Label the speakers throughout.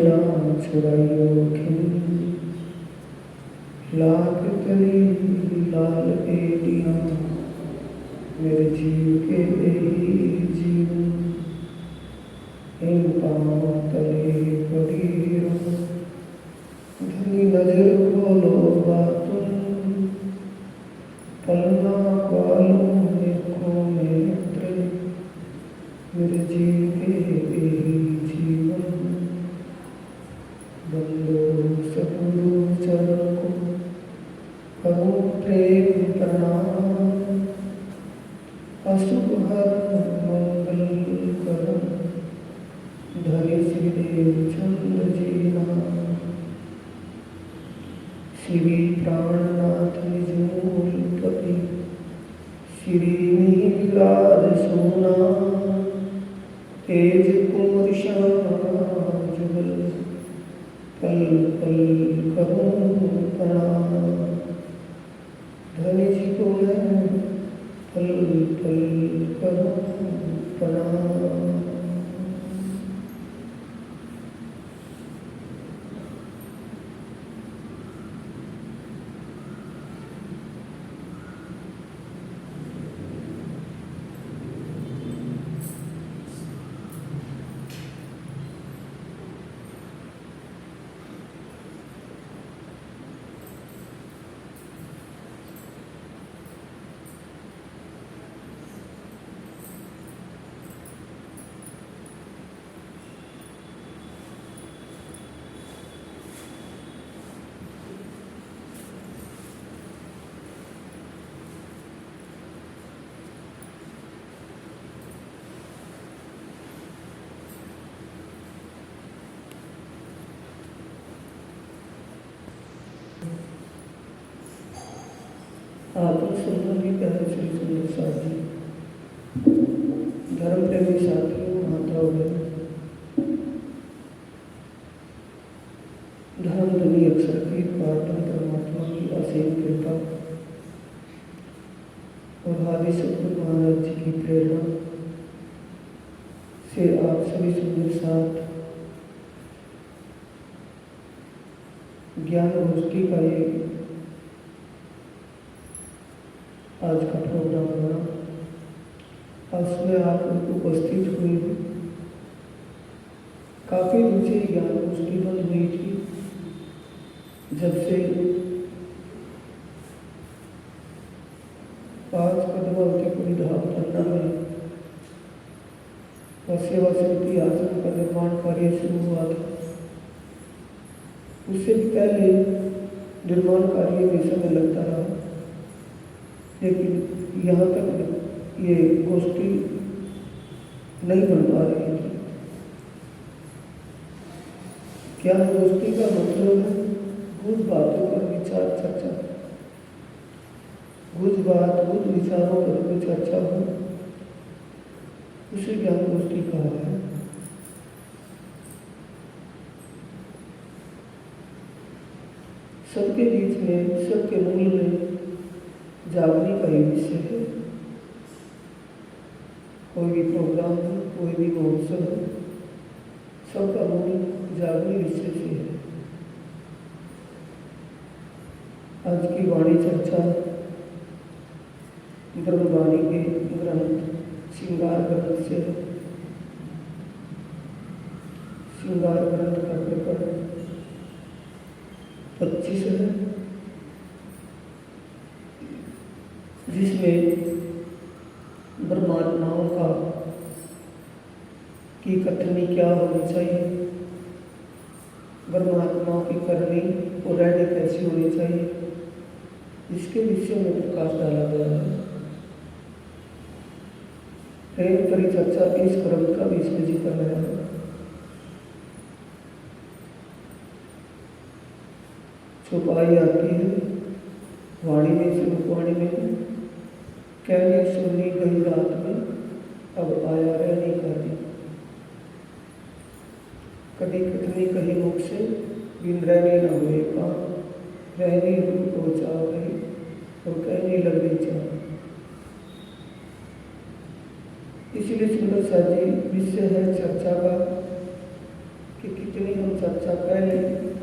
Speaker 1: ना छुड़ाइयो खिन लाख तरी लाल एडिया मेरे जीव के यही जीवन इन पाँव तले पड़ी रहो धनी नजर खोलो बातुन पलना वालों नेत्रों में उतरे मेरे जीव के यही जीवन बंदो सतगुरु चरण को करो प्रेम प्रणाम अशुभ हर मंगल करम धरि श्री देवचंद्र जी नाम श्री प्राणनाथ निजमूलपति श्री नीलाद सोना तेज कुंवर श्याम जुगल पल पल करूं प्रणाम धनी जी को मैं पल पल करूं प्रणाम। आप सुंदर भी प्यारे श्री सुंदर साथी धर्म प्रेमी साथियों माताओं बहनों धर्म धनी अक्षर की प्रार्थना परमात्मा की असीम कृपा और आदि सतगुरु महाराज जी की प्रेरणा से आप सभी सुंदर साथ ज्ञान गोष्ठी का ये आज का प्रोग्राम बना उसमें आप उपस्थित हुए हैं। काफ़ी दिन से ज्ञान गोष्ठी बंद हुई थी जब से 5 कदम अवतीपुरी धाम पन्ना में सेवा समिति आश्रम का निर्माण कार्य शुरू हुआ था। उससे भी पहले निर्माण कार्य में समय लगता रहा, लेकिन यहाँ तक ये गोष्ठी नहीं बन पा रही थी। क्या गोष्ठी का मतलब है गुज बातों पर विचार चर्चा, गुज बात गुज विचारों पर चर्चा हो, उसे ज्ञान गोष्ठी कहा है। सबके बीच में, सबके मूल में जागने का ही विषय है। कोई भी प्रोग्राम हो, कोई भी महोत्सव हो, सबका मूल जागने विषय से है। आज की वाणी चर्चा ब्रह्मवाणी के ग्रंथ श्रृंगार ग्रंथ से, श्रृंगार ग्रंथ का प्रकरण 25 है, जिसमें ब्रह्मात्माओं का की कथनी क्या होनी चाहिए, ब्रह्मात्माओं की करनी और रहनी कैसी होनी चाहिए, इसके विषय में प्रकाश डाला गया है। प्रेम परिचर्चा इस ग्रंथ का भी इसमें जिक्र है। छुपाई आती है वाणी में से रूपवाणी में, कहनी सुननी गई रात में, अब आया रहने का दिन। कभी कितनी कही मुख से बिन रहने न हुए काम, रहने रूप को चाह गई और कहने लग गई चाह। इसलिए सुंदर सा जी विषय है चर्चा का कि कितनी हम चर्चा कह ले,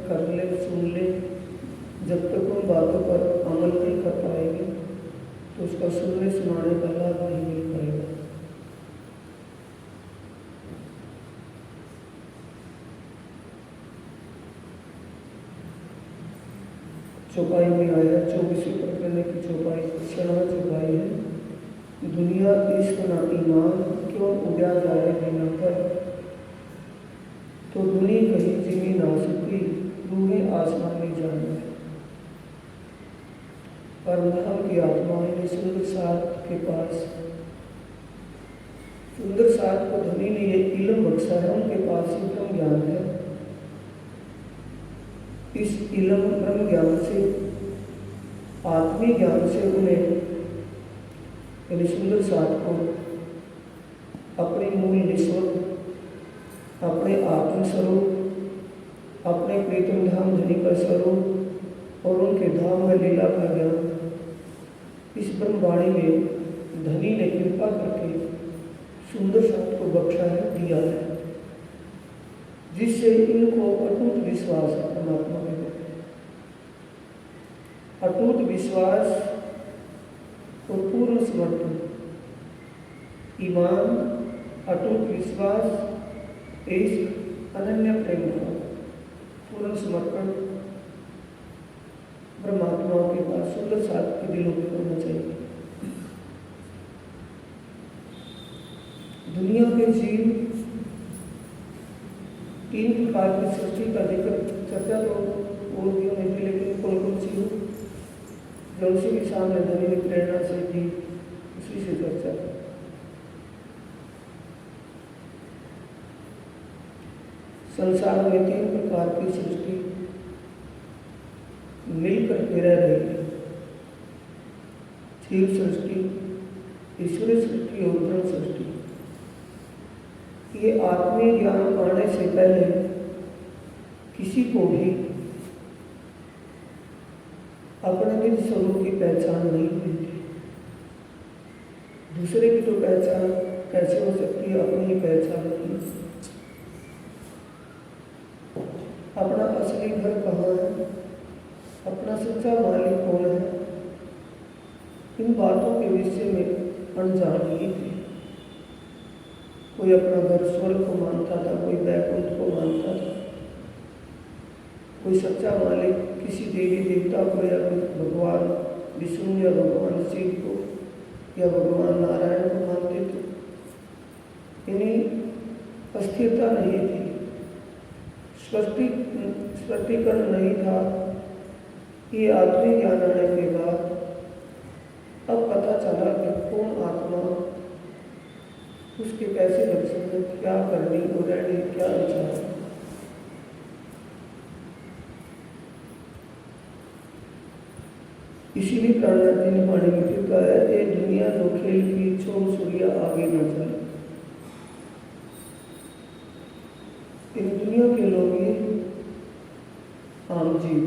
Speaker 1: कर ले, सुन ले, जब तक उन बातों पर अमल नहीं कर पाएंगे तो उसका सुनने सुनाने का लाभ नहीं मिल पाएगा। चौपाई में आया 24वें प्रकरण की चौपाई 6वां चौपाई है। दुनिया इश्क ना ईमान क्यों उड़ा जाए बिना पर, तो दुनिया कहीं जिमी ना सकी रूहें आसमान में जाना। परमधाम की आत्माएं ने सुंदर साथ के पास, सुंदर साथ को धनी ने ये इल्म बख्शा है, उनके पास ही ब्रह्म ज्ञान है। इस इल्म ब्रह्म ज्ञान से, आत्मीय ज्ञान से उन्हें यानी सुंदर साथ को अपने मूल निस्वत, अपने आत्म स्वरूप, अपने प्रीतम धाम धनी का स्वरूप और उनके धाम में लीला का ज्ञान इस ब्रह्मवाणी में धनी ने कृपा करके सुंदर साथ को बख्शा है, दिया है, जिससे इनको अटूट विश्वास है परमात्मा में। अटूट विश्वास और पूर्ण समर्पण, ईमान, अटूट विश्वास, इश्क, अनन्य प्रेम भाव, पूर्ण समर्पण परमात्माओं के पास सुंदर साथ के दिलों में होना चाहिए। दुनिया के जीव 3 प्रकार की सृष्टि का जिक्र चर्चा तो वो दियो नहीं थी, लेकिन कौन सी हो जो उसी के सामने धनी ने प्रेरणा से की, उसी से चर्चा की। संसार में 3 प्रकार की सृष्टि मिलकर के रह रही है, जीव सृष्टि, ईश्वरीय सृष्टि और ब्रह्म सृष्टि। ये आत्मीय ज्ञान पाने से पहले किसी को भी अपने निज स्वरूप की पहचान नहीं मिलती। दूसरे की तो पहचान कैसे हो सकती है, अपनी ही पहचान नहीं। अपना असली घर कहाँ है, अपना सच्चा मालिक कौन है, इन बातों के विषय में अनजान ही थे। कोई अपना घर स्वर्ग को मानता था, कोई वैकुंठ को मानता था, कोई सच्चा मालिक किसी देवी देवता को या भगवान विष्णु या भगवान शिव को या भगवान नारायण को मानते थे। इन्हें अस्थिरता नहीं थी, स्पष्टीकरण नहीं था। ये आत्मीय ज्ञान आने के बाद अब पता चला कि कौन आत्मा, उसके कैसे लक्षण है, क्या करनी और रहनी, क्या विचार। इसीलिए प्राणनाथ जी ने वाणी में फिर कहा है, ये दुनिया जो खेल की छोड़ सूर्य आगे न जाए। इन दुनिया के लोग ये आम जीव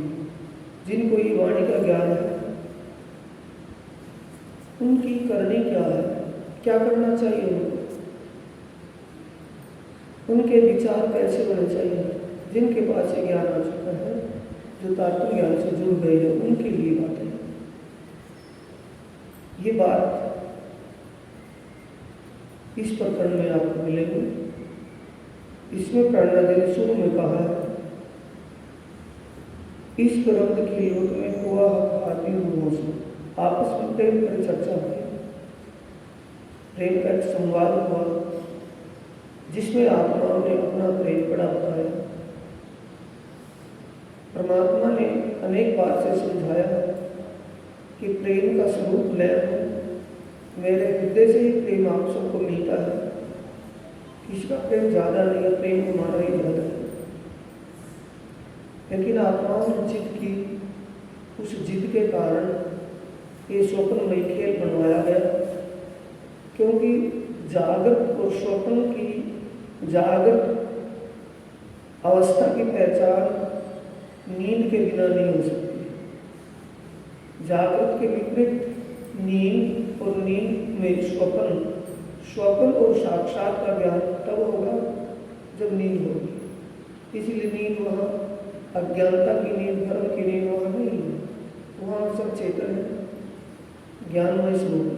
Speaker 1: जिनको ये वाणी का ज्ञान है, उनकी करनी क्या है, क्या करना चाहिए उनको, उनके विचार कैसे होने चाहिए। जिनके पास ये ज्ञान आ चुका है, जो तात्विक ज्ञान से जुड़ गए हैं, उनके लिए बात है। ये बात इस प्रकरण में आपको मिलेगी। इसमें प्राणनाथ जी ने शुरू में कहा है, इस रंग की लोक में हुआ हाथी मौसम, आपस में प्रेम पर चर्चा हुई, प्रेम का एक संवाद हुआ जिसमें आत्माओं ने अपना प्रेम बड़ा बताया। परमात्मा ने अनेक बार से समझाया कि प्रेम का स्वरूप लय हो, मेरे हृदय से ही प्रेम आप सबको मिलता है, इसका प्रेम ज़्यादा नहीं है, प्रेम हमारा ही ज़्यादा है। लेकिन आत्माओं ने जिद की, उस जिद के कारण ये स्वप्नमय खेल बनवाया गया, क्योंकि जागृत और स्वप्न की जागृत अवस्था की पहचान नींद के बिना नहीं हो सकती। जागृत के विपरीत नींद और नींद में स्वप्न, स्वप्न और साक्षात का ज्ञान तब होगा जब नींद होगी। इसलिए नींद वहाँ अज्ञानता की नींद, धर्म की नींद वहाँ नहीं है। वहाँ सब चेतन है, ज्ञानमय स्वरूप।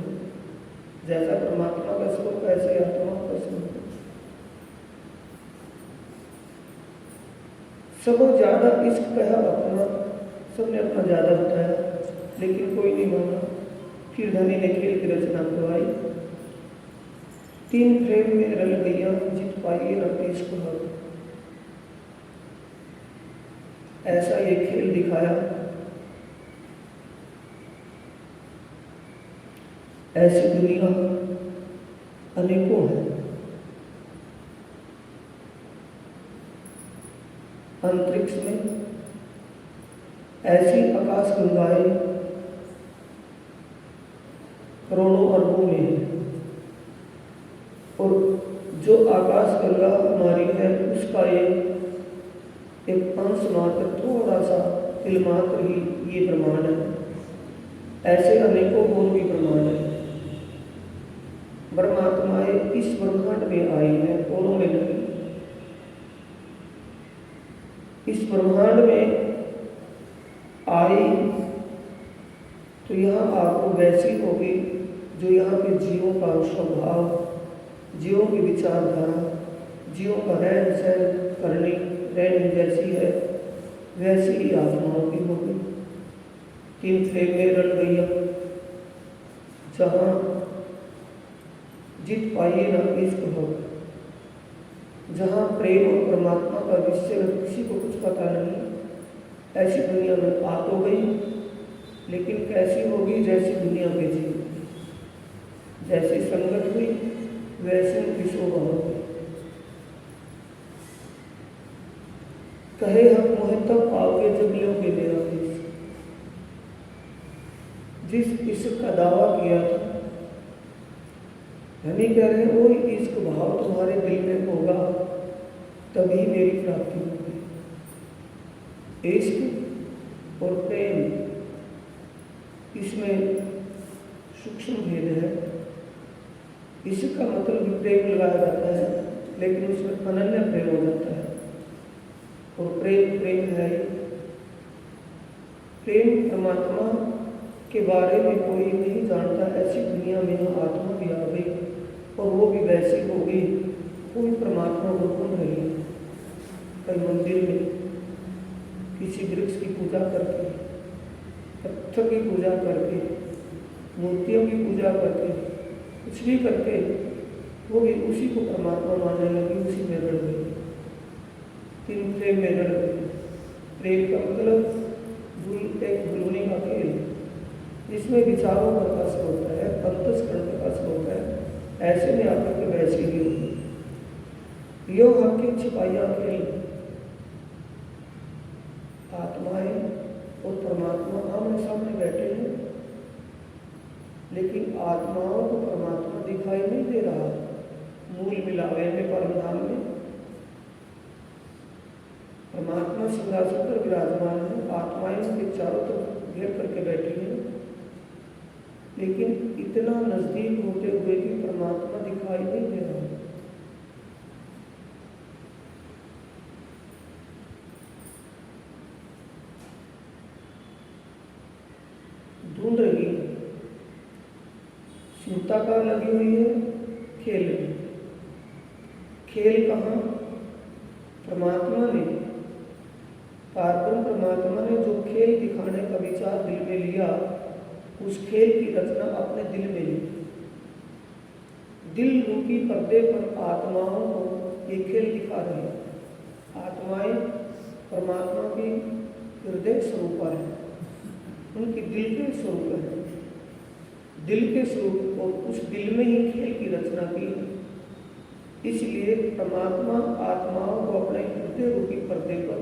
Speaker 1: जैसा परमात्मा का स्वरूप ऐसे आत्मा का स्वरूप। सबो ज्यादा इश्क कहा अपना, सबने अपना ज्यादा बताया, लेकिन कोई नहीं माना। फिर धनी ने खेल की रचना करवाई। 3 फ्रेम में रल गईया, जीत पाइए न इश्क हक। ऐसा ये खेल दिखाया। ऐसी दुनिया अनेकों है। अंतरिक्ष में ऐसी आकाश गंगाएं करोड़ों अरबों में है, और जो आकाश गंगा हमारी है उसका एक अंश मात्र, थोड़ा सा तिल मात्र ही ये ब्रह्मांड है। ऐसे अनेकों और भी ब्रह्मांड है। ब्रह्मात्माएं इस ब्रह्मांड में आई है, औरों में नहीं। इस ब्रह्मांड में आई तो यहाँ आपको वैसी होगी जो यहाँ के जीवों का स्वभाव, जीवों की विचारधारा, जीवों का रहन सहन करनी रहनी जैसी है, वैसी ही आत्माओं की होगी। 3 फ्रेम में रल गईया, जहाँ जीत पाइए ना इश्क हो, जहाँ प्रेम और परमात्मा का विषय किसी को कुछ पता नहीं। ऐसी दुनिया में आ तो गई, लेकिन कैसी होगी? जैसी दुनिया के जीव, जैसी संगत हुई वैसे उनकी शोभा होगी। कहे हम मोह तब पाओगे जब लोगे मेरा देश। जिस इश्क का दावा किया था, धनी कह रहे हैं वो इश्क भाव तुम्हारे दिल में होगा तभी मेरी प्राप्ति होगी। इश्क और प्रेम, इसमें सूक्ष्म भेद है। इश्क का मतलब भी प्रेम लगाया जाता है, लेकिन उसमें अनन्य प्रेम हो जाता है, और प्रेम प्रेम है। प्रेम परमात्मा के बारे में कोई नहीं जानता। ऐसी दुनिया में आत्मा भी आ गई, और वो भी वैसी होगी। कोई परमात्मा को ढूंढ रही है, कई मंदिर में किसी वृक्ष की पूजा करके, पत्थर की पूजा करके, मूर्तियों की पूजा करके, कुछ भी करके वो भी उसी को परमात्मा मानने लगी, उसी में रड़ गई। 3 प्रेम में रड़ गई। प्रेम का मतलब एक भुलूनी का खेल, जिसमें विचारों का कष्ट होता है, अंतस्करण का कष्ट होता है। ऐसे में आकर के वैसी ही होगी। यो हक की छिपाइयाँ खेल, आत्माएं और परमात्मा आमने सामने बैठे हैं, लेकिन आत्माओं को परमात्मा दिखाई नहीं दे रहा। मूल मिलावे में, परमधाम में परमात्मा सिंहासन पर विराजमान है, आत्माएं उनके चारों तरफ घेर करके बैठी हैं, लेकिन इतना नजदीक होते हुए भी परमात्मा दिखाई नहीं दे रहा। ढूंढ रही है, चिंता का लगी हुई है, खेल में। खेल कहाँ? परमात्मा ने, पारब्रह्म परमात्मा ने जो खेल दिखाने का विचार दिल में लिया, उस खेल की रचना अपने दिल में ली। दिल रूपी पर्दे पर आत्माओं को ये खेल दिखा रही है। आत्माएं परमात्मा की हृदय स्वरूप है, उनकी दिल के स्वरूप है। दिल के स्वरूप, और उस दिल में ही खेल की रचना की है। इसलिए परमात्मा आत्माओं को अपने हृदय रूपी पर्दे पर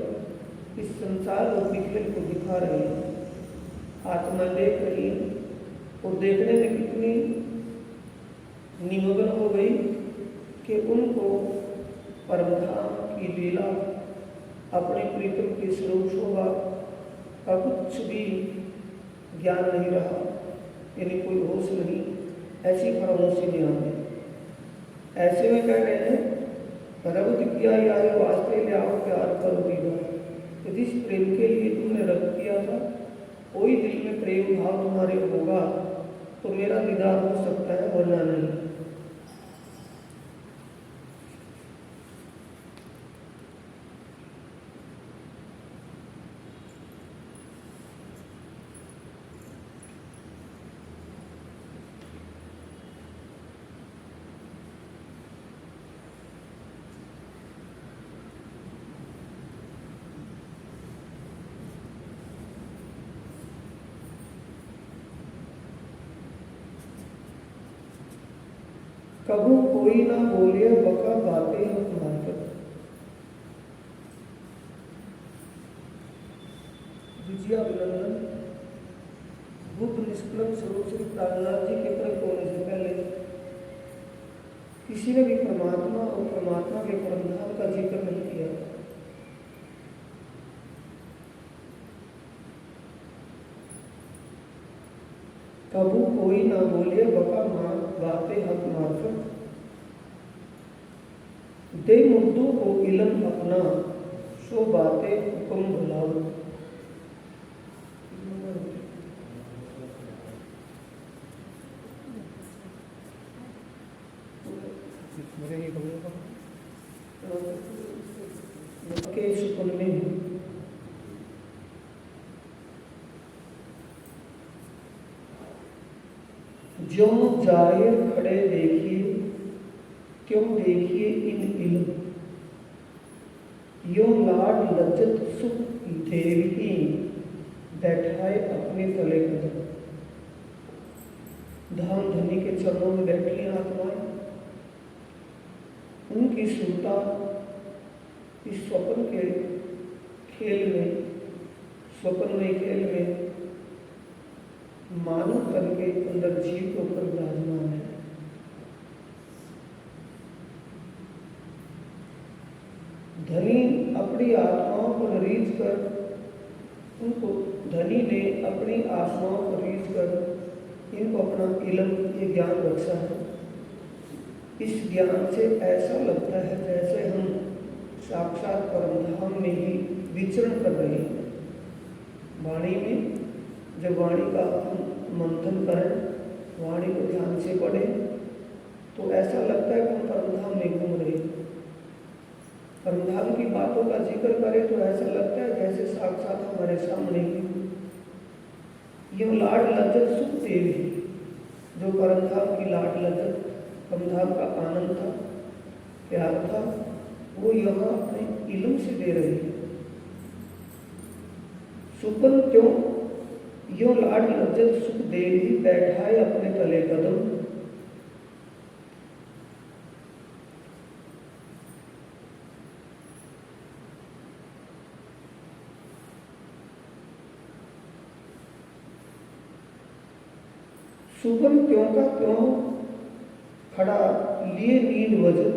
Speaker 1: इस संसार रूपी खेल को दिखा रहे हैं। आत्मा देख रही है, और देखने में कितनी निमग्न हो गई कि उनको परमधाम की लीला, अपने प्रीतम की स्वरूप शोभा का कुछ भी ज्ञान नहीं रहा, यानी कोई होश नहीं। ऐसी खामोशी में आ गई। ऐसे में कह रहे हैं रब किया आए वास्ते ले आओ प्यार करो दीदार। यदि इस प्रेम के लिए तुमने रब किया था, कोई दिल में प्रेम भाव तुम्हारे होगा तो मेरा दीदार हो सकता है, वरना नहीं। कबू कोई ना बोले बका बातें हम मार्फत। विजया अभिनंदन बुद्ध निष्कलंक स्वरूप श्री प्राणनाथ जी के प्रकट होने से पहले किसी ने भी परमात्मा और परमात्मा के परमधाम का जिक्र नहीं किया। कबू कोई ना बोले बका बातें हक मार्फत। दे मुद्दों को इलम अपना, सो बातें हुक्म बुलाओ। के सुकून में जो जाहिर खड़े देखिए, क्यों देखिए इन इल्म। यो लाड लज्जत सुख देवी बैठाए अपने तले कदम। धाम धनी के चरणों में बैठी आत्माएं, उनकी सुनता इस स्वप्न के खेल में, स्वप्न में खेल में मानव तन के अंदर जीव के ऊपर विराजमान है। धनी अपनी आत्माओं को रीझ कर, उनको धनी ने अपनी आत्माओं को रीझ कर इनको अपना इल्म, ये ज्ञान बख्शा है। इस ज्ञान से ऐसा लगता है जैसे हम साक्षात परमधाम में ही विचरण कर रहे हैं। वाणी में जब वाणी का हम मंथन करें, वाणी को ध्यान से पढ़ें, तो ऐसा लगता है कि हम परमधाम में घूम रहे हैं। परमधाम की बातों का जिक्र करें तो ऐसा लगता है जैसे साक्षात हमारे सामने ही। यूं लाड लज्जत सुख देवी, जो परमधाम की लाड लज्जत, परमधाम का आनंद था, प्यार था, वो यहाँ अपने इल्म से दे रही है। सुपन क्यों यो लाड लज्जत सुख देवी बैठाए अपने तले कदम। सुगम क्यों का क्यों खड़ा लिए नींद वजन।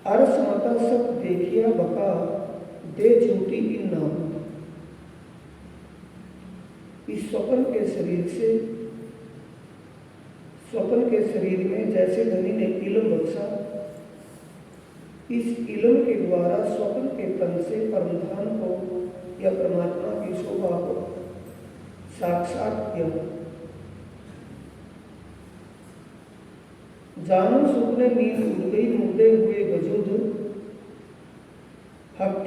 Speaker 1: अरस मता सब देखिया बका दे झूठी इन नाम। इस स्वप्न के शरीर से, स्वप्न के शरीर में जैसे धनी ने इल्म बख्शा, इस इल्म के द्वारा स्वप्न के तन से परमधाम को या परमात्मा की शोभा को साक्षात किया। जानो सुपने नींद उड़ गई मुद्दे हुए वजूद। हक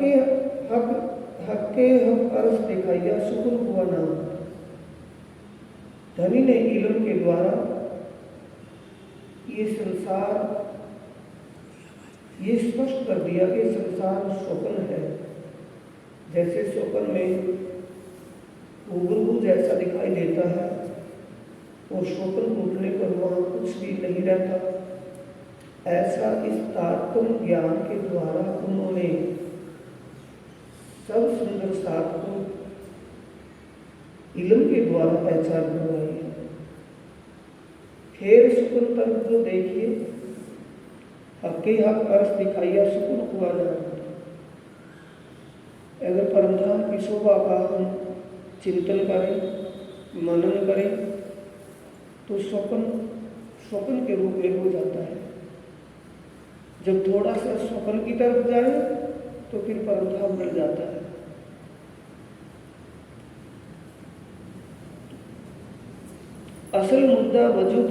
Speaker 1: अर्श दिखाइया सुकुन हुआ नाम। धनी ने इल्म के द्वारा ये संसार, ये स्पष्ट कर दिया कि संसार स्वप्न है। जैसे स्वप्न में हुबहू जैसा दिखाई देता है और स्वप्न टूटने पर वहाँ कुछ भी नहीं रहता, ऐसा इस तारतम्य ज्ञान के द्वारा उन्होंने सब सुंदर साथ को इल्म के द्वारा पहचान करवाई है। फिर सुकुन तर्क जो देखिए, हक अर्श दिखाइया सुकुन हुआ जाए। अगर परमधाम की शोभा का हम चिंतन करें, मनन करें, तो स्वप्न के रूप में हो जाता है। जब थोड़ा सा स्वप्न की तरफ जाए तो फिर परम धाम मिल जाता है। असल मुद्दा वजूद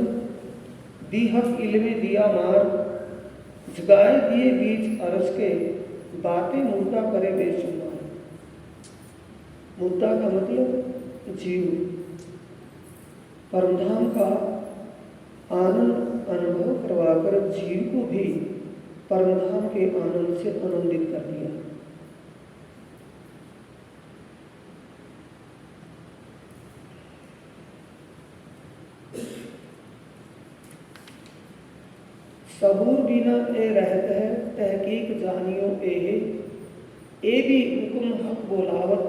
Speaker 1: दी हक इल्मे दिया मार, जगाए दिए बीच अरस के, बातें मुद्दा करे बेशुमार। मुद्दा का मतलब जीव परमधाम का आनंद अनुभव करवाकर जीव को भी परमधाम के आनंद से आनंदित कर दिया। सबूर बिना ए रहत है तहकीक जानियो ए भी हुक्म हक बोलावत,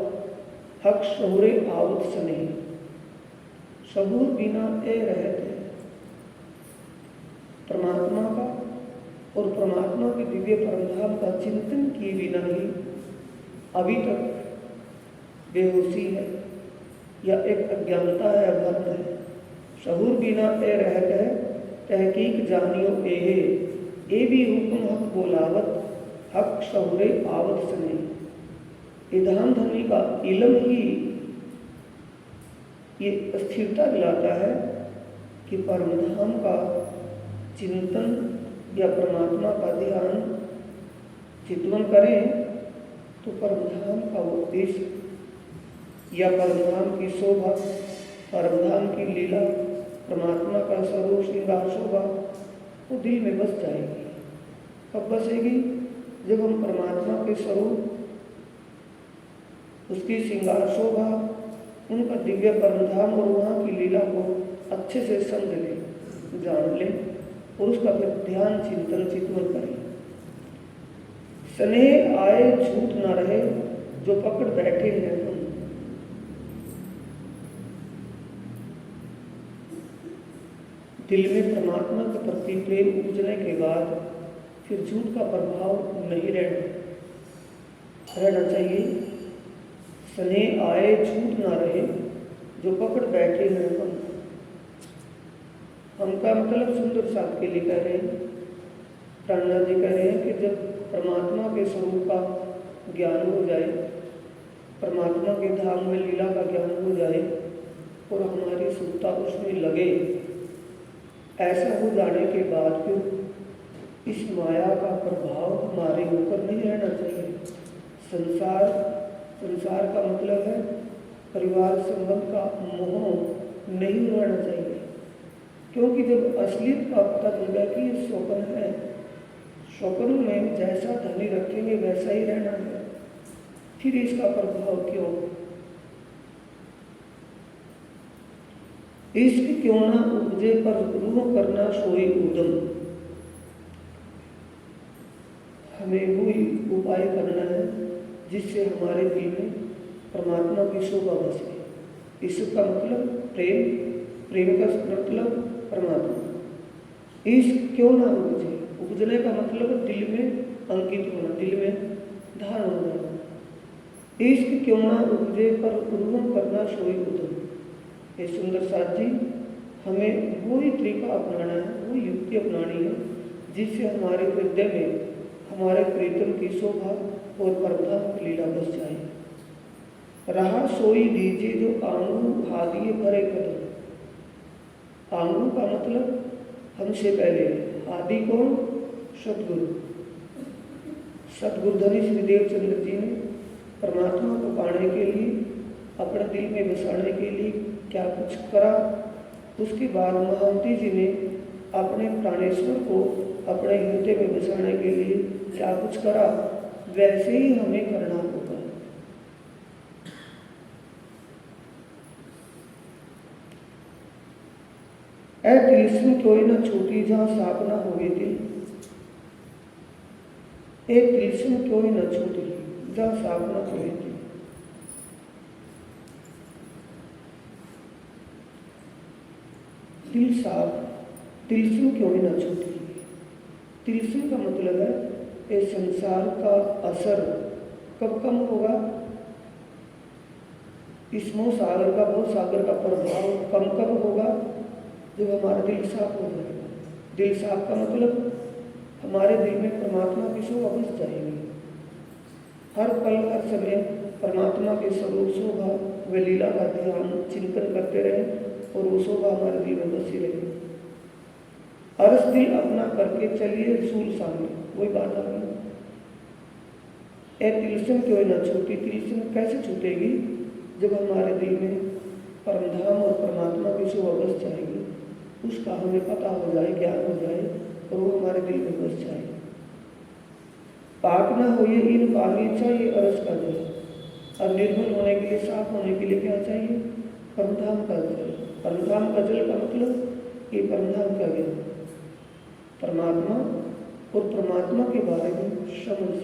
Speaker 1: हक शहुरे आवत सने। सबूर बिना ए रहत है परमात्मा का और परमात्मा के दिव्य परमधाम का चिंतन किए बिना ही अभी तक बेहोशी है या एक अज्ञानता है, अभ्रत है। शहूर बिना ए रहत है तहकीक जानियो ए भी हुक्म हक बोलावत, हक शहुरे आवत सने। ईधान धनी का इलम ही ये स्थिरता दिलाता है कि परमधाम का चिंतन या परमात्मा का ध्यान चिंतन करें तो परमधाम का उद्देश्य या परमधाम की शोभा, परमधाम की लीला, परमात्मा का स्वरूप श्रृंगार शोभा वो दिल में बस जाएगी। कब बसेगी? जब हम परमात्मा के स्वरूप, उसकी श्रृंगार शोभा, उनका दिव्य परमधाम और वहाँ की लीला को अच्छे से समझ लें, जान लें और उसका फिर ध्यान चिंतन चितवन करें। स्नेह आए झूठ न रहे जो पकड़ बैठे हैं तुम। दिल में परमात्मा के प्रति प्रेम उपजने के बाद फिर झूठ का प्रभाव नहीं रहना चाहिए। स्नेह आए झूठ ना रहे जो पकड़ बैठे हैं हम का मतलब सुंदर साथ के लिए कह रहे हैं, प्राणनाथ जी कह रहे हैं कि जब परमात्मा के स्वरूप का ज्ञान हो जाए, परमात्मा के धाम में लीला का ज्ञान हो जाए और हमारी सुरता उसमें लगे, ऐसा हो जाने के बाद फिर इस माया का प्रभाव हमारे ऊपर नहीं रहना चाहिए। संसार का मतलब है परिवार संबंध का मोह नहीं रहना चाहिए, क्योंकि जब असलियत का पता चल गया कि ये स्वप्न है, स्वप्न में जैसा धनी रखेंगे वैसा ही रहना है, फिर इसका प्रभाव क्यों? इश्क क्यों ना उपजे पर रूह करना सोई उदम। हमें वही उपाय करना है जिससे हमारे दिल में परमात्मा की शोभा बसे। इसका मतलब प्रेम का मतलब परमात्मा। इश्क क्यों ना उपजे, उपजने का मतलब दिल में अंकित होना, दिल में धारण होना। इश्क क्यों ना उपजे पर रूह करना सोई उदम। ये सुंदर साथ जी, हमें वही तरीका अपनाना है, वो युक्ति अपनानी है जिससे हमारे हृदय में हमारे प्रीतम की शोभा और परमधाम की लीला बस जाए। रहा सोई दीजिए जो आंगू हादिए भरे कदम। आंगू का मतलब हमसे पहले, आदि कौन? सतगुरु। सतगुरुधनी श्री देवचंद्र जी ने परमात्मा को पाने के लिए, अपने दिल में बसाने के लिए क्या कुछ करा। उसके बाद महावती जी ने अपने प्राणेश्वर को अपने हृदय में बसाने के लिए क्या कुछ करा, वैसे ही हमें करना होगा। ऐ तिलिस्म कोई न छूटी जहाँ साप ना होवे दिल। एक तिलिस्म कोई न छूटी जहाँ साप ना होवे दिल। दिल साफ, तिलिस्म क्यों ना छूटी। तिलिस्म का मतलब है ये संसार का असर कब कम होगा? इस मोह सागर का, भव सागर का प्रभाव कब होगा? जब हमारा दिल साफ हो जाएगा। दिल साफ का मतलब हमारे दिल में परमात्मा की शोभा बस जाएगी। हर पल हर समय परमात्मा के स्वरूप शोभा व लीला का ध्यान चिंतन करते रहे और वो शोभा हमारे दिल में बसी रहे। अरस दिल अपना करके चलिए रसूल सामने, वही बात आ गई। ए तिलस्म क्यों ना छूटी, तिलस्म कैसे छूटेगी जब हमारे दिल में परमधाम और परमात्मा की शोभा बस जाएगी, उसका हमें पता हो जाए, ज्ञान हो जाए और वो हमारे दिल में बस जाए। पाक ना हो ये इन पानी चाहिए अरस का जल, और निर्मल होने के लिए, साफ होने के लिए क्या चाहिए? परमधाम का जल। परमधाम का जल का मतलब ये परमधाम का ज्ञान, परमात्मा और परमात्मा के बारे में समझ।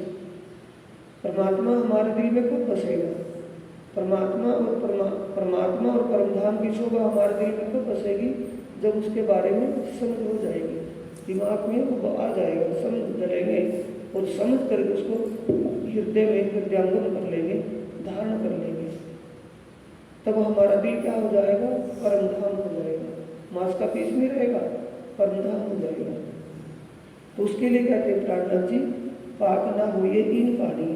Speaker 1: परमात्मा हमारे दिल में कब बसेगा? परमात्मा और परमधाम की शोभा हमारे दिल में कब बसेगी? जब उसके बारे में समझ हो जाएगी, दिमाग में वो आ जाएगा, समझ डलेंगे और समझ करके उसको हृदय में हृदयांगम कर लेंगे, धारण कर लेंगे, तब हमारा दिल क्या हो जाएगा? परमधाम हो जाएगा। मांस का पीस नहीं रहेगा, परमधाम हो जाएगा। तो उसके लिए कहते हैं प्राणनाथ जी, पाक ना हो ये इन पानी।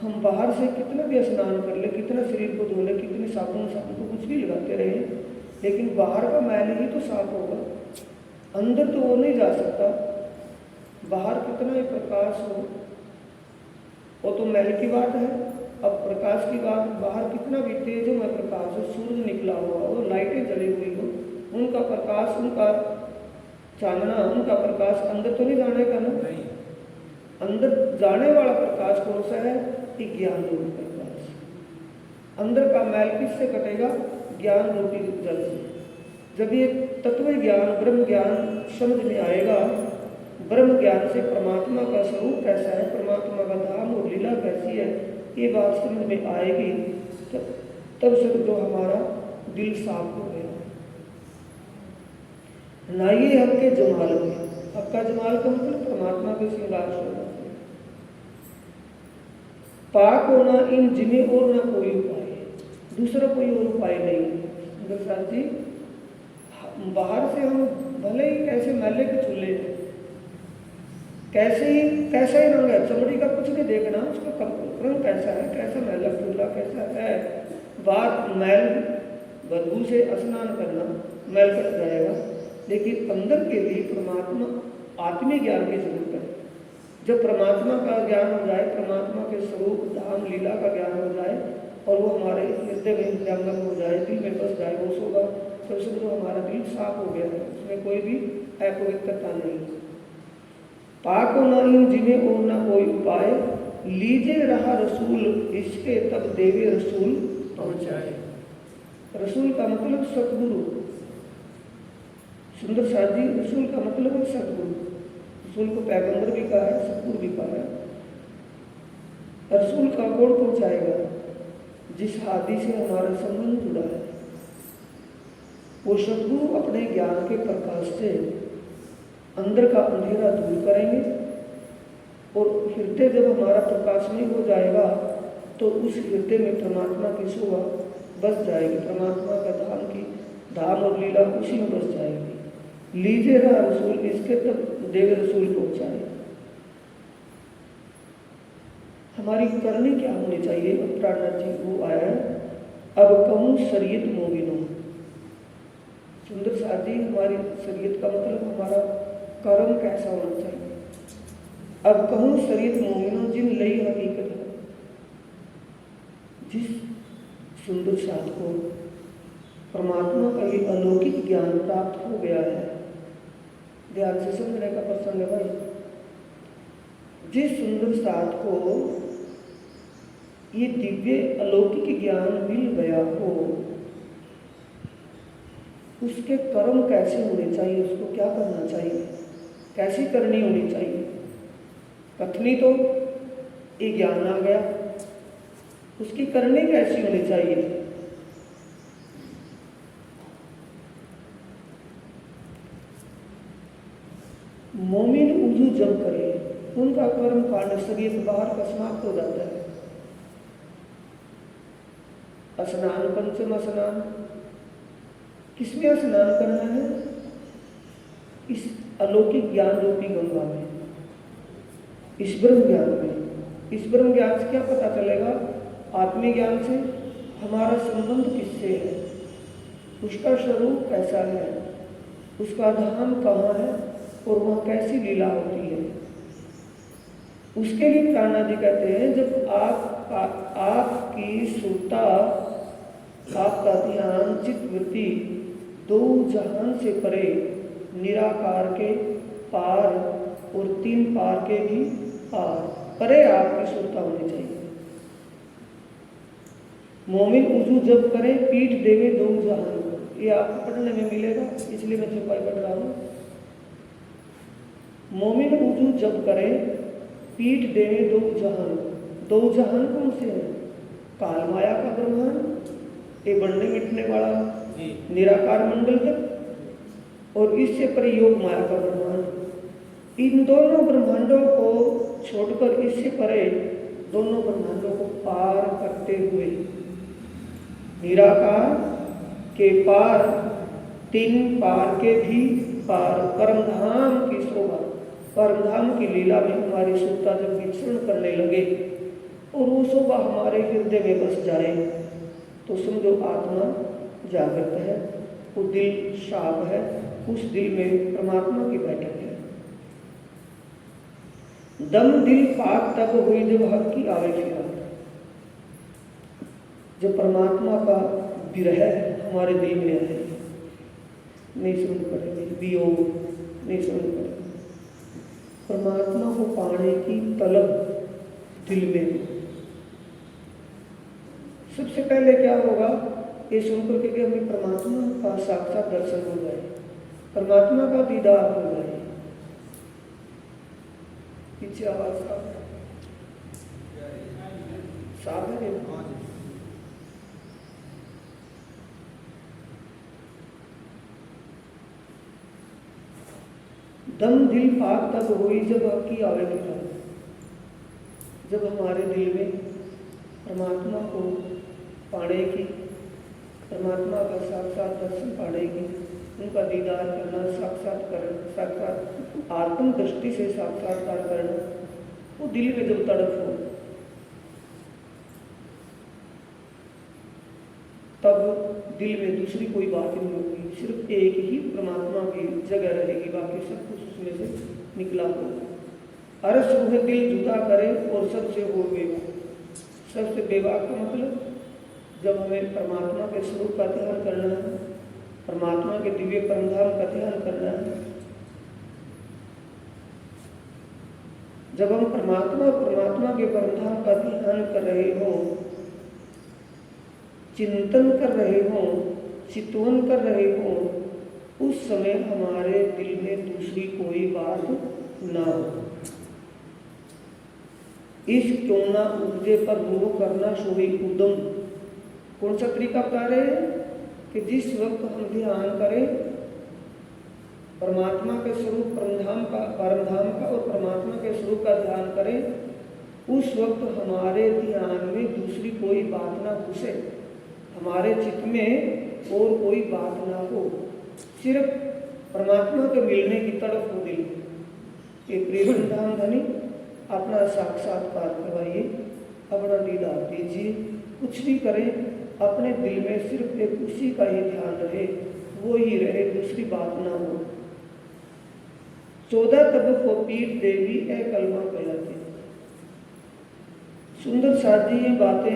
Speaker 1: हम बाहर से कितना भी स्नान कर ले, कितना शरीर को धो ले, कितने साबुन को कुछ भी लगाते रहे, लेकिन बाहर का मैल ही तो साफ होगा, अंदर तो वो नहीं जा सकता। बाहर कितना ही प्रकाश हो, वो तो मैल की बात है। अब प्रकाश की बात, बाहर कितना भी तेजोमय प्रकाश हो, सूरज निकला हुआ हो, लाइटें जली हुई हो, उनका प्रकाश, उनका चांदना, उनका प्रकाश अंदर तो नहीं जाने का ना। अंदर जाने वाला प्रकाश कौन सा है? कि ज्ञान रूपी प्रकाश। अंदर का मैल किससे कटेगा? ज्ञान रूपी जल से। जब ये तत्व ज्ञान, ब्रह्म ज्ञान समझ में आएगा, ब्रह्म ज्ञान से परमात्मा का स्वरूप कैसा है, परमात्मा का धाम और लीला कैसी है, ये बात समझ में आएगी, तब से जो हमारा दिल साफ हो गया। नाइए हक के जमाल में, हक का जमाल का मतलब परमात्मा के श्रृंगार शोभा। पाक होना इन जिन्हें और ना कोई उपाय, दूसरा कोई और उपाय नहीं। गुरुसाद जी, बाहर से हम भले ही कैसे मैले के चूल्हे, कैसा ही रंग है, चमड़ी का कुछ नहीं देखना, उसका रंग कैसा है, कैसा मैला चूल्हा कैसा है, बात मैल बदबू से स्नान करना, मैल कट जाएगा। लेकिन अंदर के लिए परमात्मा आत्मीय ज्ञान की जरूरत है। जब परमात्मा का ज्ञान हो जाए, परमात्मा के स्वरूप धाम लीला का ज्ञान हो जाए और वो हमारे हृदय में हृदयंगम हो जाए, दिल में बस जाए, वो शोभा, तब से जो हमारा दिल साफ हो गया है, उसमें कोई भी अपवित्रता नहीं। पाक होना इन जिन्हें और ना कोई उपाय, लीजे रहा रसूल इसके तब देवे रसूल पहुंचाए। रसूल का मतलब सतगुरु। सुंदर साथ जी, रसूल का मतलब है सतगुरु। रसूल को पैगंबर भी कहा है, सतगुरु भी कहा है। रसूल का कौन पहुंचाएगा? जिस हादी से हमारा संबंध जुड़ा है, वो सतगुरु अपने ज्ञान के प्रकाश से अंदर का अंधेरा दूर करेंगे और हृदय जब हमारा प्रकाशमय हो जाएगा तो उस हृदय में परमात्मा की शोभा बस जाएगी, परमात्मा का धाम और लीला उसी में बस जाएगी। लीजिए रहा रसूल इसके तब देवे रसूल पहुंचाए। हमारी करनी क्या होनी चाहिए? अब प्राणनाथ जी वो आया है, अब कहूँ शरीयत मोमिनो। सुंदर साथ जी, हमारी शरीयत का मतलब हमारा कर्म कैसा होना चाहिए। अब कहूँ शरीयत मोमिनो जिन लई हकीकत है। जिस सुंदर साथ को परमात्मा का ये अलौकिक ज्ञान प्राप्त हो गया है, ध्यान से समझने का प्रसंग है भाई। जिस सुंदर साथ को ये दिव्य अलौकिक ज्ञान मिल गया हो, उसके कर्म कैसे होने चाहिए, उसको क्या करना चाहिए, कैसी करनी होनी चाहिए। कथनी तो ये ज्ञान आ गया, उसकी करनी कैसी होनी चाहिए। मोमिन उजू जब करे, उनका कर्म कांड शरीर बाहर का समाप्त हो जाता है। स्नान, पंचम स्नान, किसमें स्नान करना है? इस अलौकिक ज्ञान रूपी गंगा में, इस ब्रह्म ज्ञान में। इस ब्रह्म ज्ञान से क्या पता चलेगा? आत्मिक ज्ञान से हमारा संबंध किससे है, उसका स्वरूप कैसा है, उसका धाम कहाँ है और वह कैसी लीला होती है। उसके लिए प्राणा जी कहते हैं, जब आपकी सुरता, आपका ध्यान, चित्तवृत्ति दो जहान से परे, निराकार के पार और तीन पार के भी पार, परे आपकी सुरता होनी चाहिए। मोमिन उजू जब करे पीठ देवे दो जहान को, ये आपको पढ़ने में मिलेगा, इसलिए मैं चौपाई पढ़ रहा हूँ। मोमिन उजू जब करे पीठ देवे दो जहान, दो जहान कौन से हैं? काल माया का ब्रह्मांड, ये बढ़ने मिटने वाला निराकार मंडल तक, और इससे परे योग माया का ब्रह्मांड। इन दोनों ब्रह्मांडों को छोड़कर इससे परे दोनों ब्रह्मांडों को पार करते हुए निराकार के पार, तीन पार के भी पार, परमधाम की शोभा, परमधाम की लीला में हमारी सुरता जब विचरण करने लगे और वो शोभा हमारे हृदय में बस जाए, तो समझो आत्मा जागृत है, वो दिल शाप है, उस दिल में परमात्मा की बैठक है। दम दिल पाक तब हुई जब हक की आवे फिरा, जब परमात्मा का विरह हमारे दिल में आए, नहीं समझ पड़ेगी, वियोग नहीं समझ पड़ेगी, परमात्मा को पाने की तलब दिल में। सबसे पहले क्या होगा, ये सुनकर के हमें परमात्मा का साक्षात दर्शन हो जाए, परमात्मा का दीदार हो जाए। पीछे आवाज साफ है। दम दिल पाक तब हुई जब आपकी आवे फिरा, जब हमारे दिल में परमात्मा को पाने की, परमात्मा का साक्षात दर्शन पाने की, उनका दीदार करना, साक्षात आत्म दृष्टि से साक्षात्कार करना, वो दिल में जब तड़प हो, तब दिल में दूसरी कोई बात नहीं होगी, सिर्फ एक ही परमात्मा की जगह रहेगी, बाकी सब कुछ उसमें से निकला होगा। अरस रूह दिल जुदा करे और सबसे हो बेवा, सबसे बेवा का मतलब जब हमें परमात्मा के स्वरूप का ध्यान करना है, परमात्मा के दिव्य परमधाम का ध्यान करना है, जब हम परमात्मा के परमधाम का ध्यान कर रहे हो, चिंतन कर रहे हो, चितवन कर रहे हो, उस समय हमारे दिल में दूसरी कोई बात ना हो। इस क्यों ना उपजे पर मोह करना सोई उदम। कौन सा तरीका बता रहे हैं कि जिस वक्त हम ध्यान करें परमात्मा के स्वरूप परमधाम का और परमात्मा के स्वरूप का ध्यान करें, उस वक्त हमारे ध्यान में दूसरी कोई बात ना घुसे, हमारे चित्त में और कोई बात ना हो, सिर्फ परमात्मा के मिलने की तड़प हो दिल में। एक प्रेम धाम धनी अपना साक्षात्कार करवाइए, अपना दीदार दीजिए, कुछ भी करें, अपने दिल में सिर्फ एक उसी का ही ध्यान रहे, वो ही रहे, दूसरी बात ना हो। 14 तब को पीठ देवी ए कलमा कहलाते। सुंदर साजी ये बातें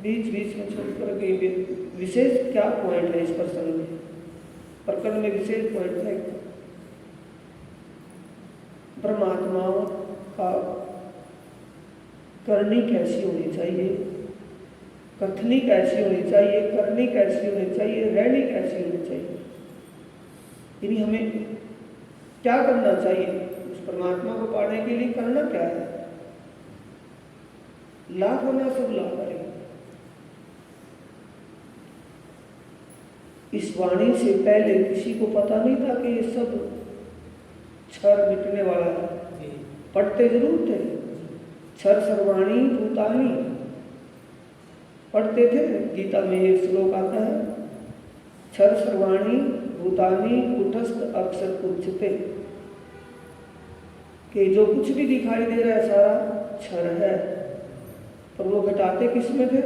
Speaker 1: बीच बीच में छोड़ करके विशेष क्या पॉइंट है इस प्रसंग में, प्रकरण में विशेष पॉइंट है। परमात्माओं का करनी कैसी होनी चाहिए, कथनी कैसी होनी चाहिए, करनी कैसी होनी चाहिए, रहनी कैसी होनी चाहिए, यानी हमें क्या करना चाहिए, उस परमात्मा को पाने के लिए करना क्या है। लाभ होना सब लाभ करेगा। इस वाणी से पहले किसी को पता नहीं था कि ये सब क्षर मिटने वाला है। पढ़ते जरूर थे, क्षर सर्वाणी भूतानी पढ़ते थे। गीता में एक श्लोक आता है, क्षर सर्वाणी भूतानी कुटस्थ अक्षर उच्चते, कि जो कुछ भी दिखाई दे रहा है सारा क्षर है, पर वो घटाते किस में थे?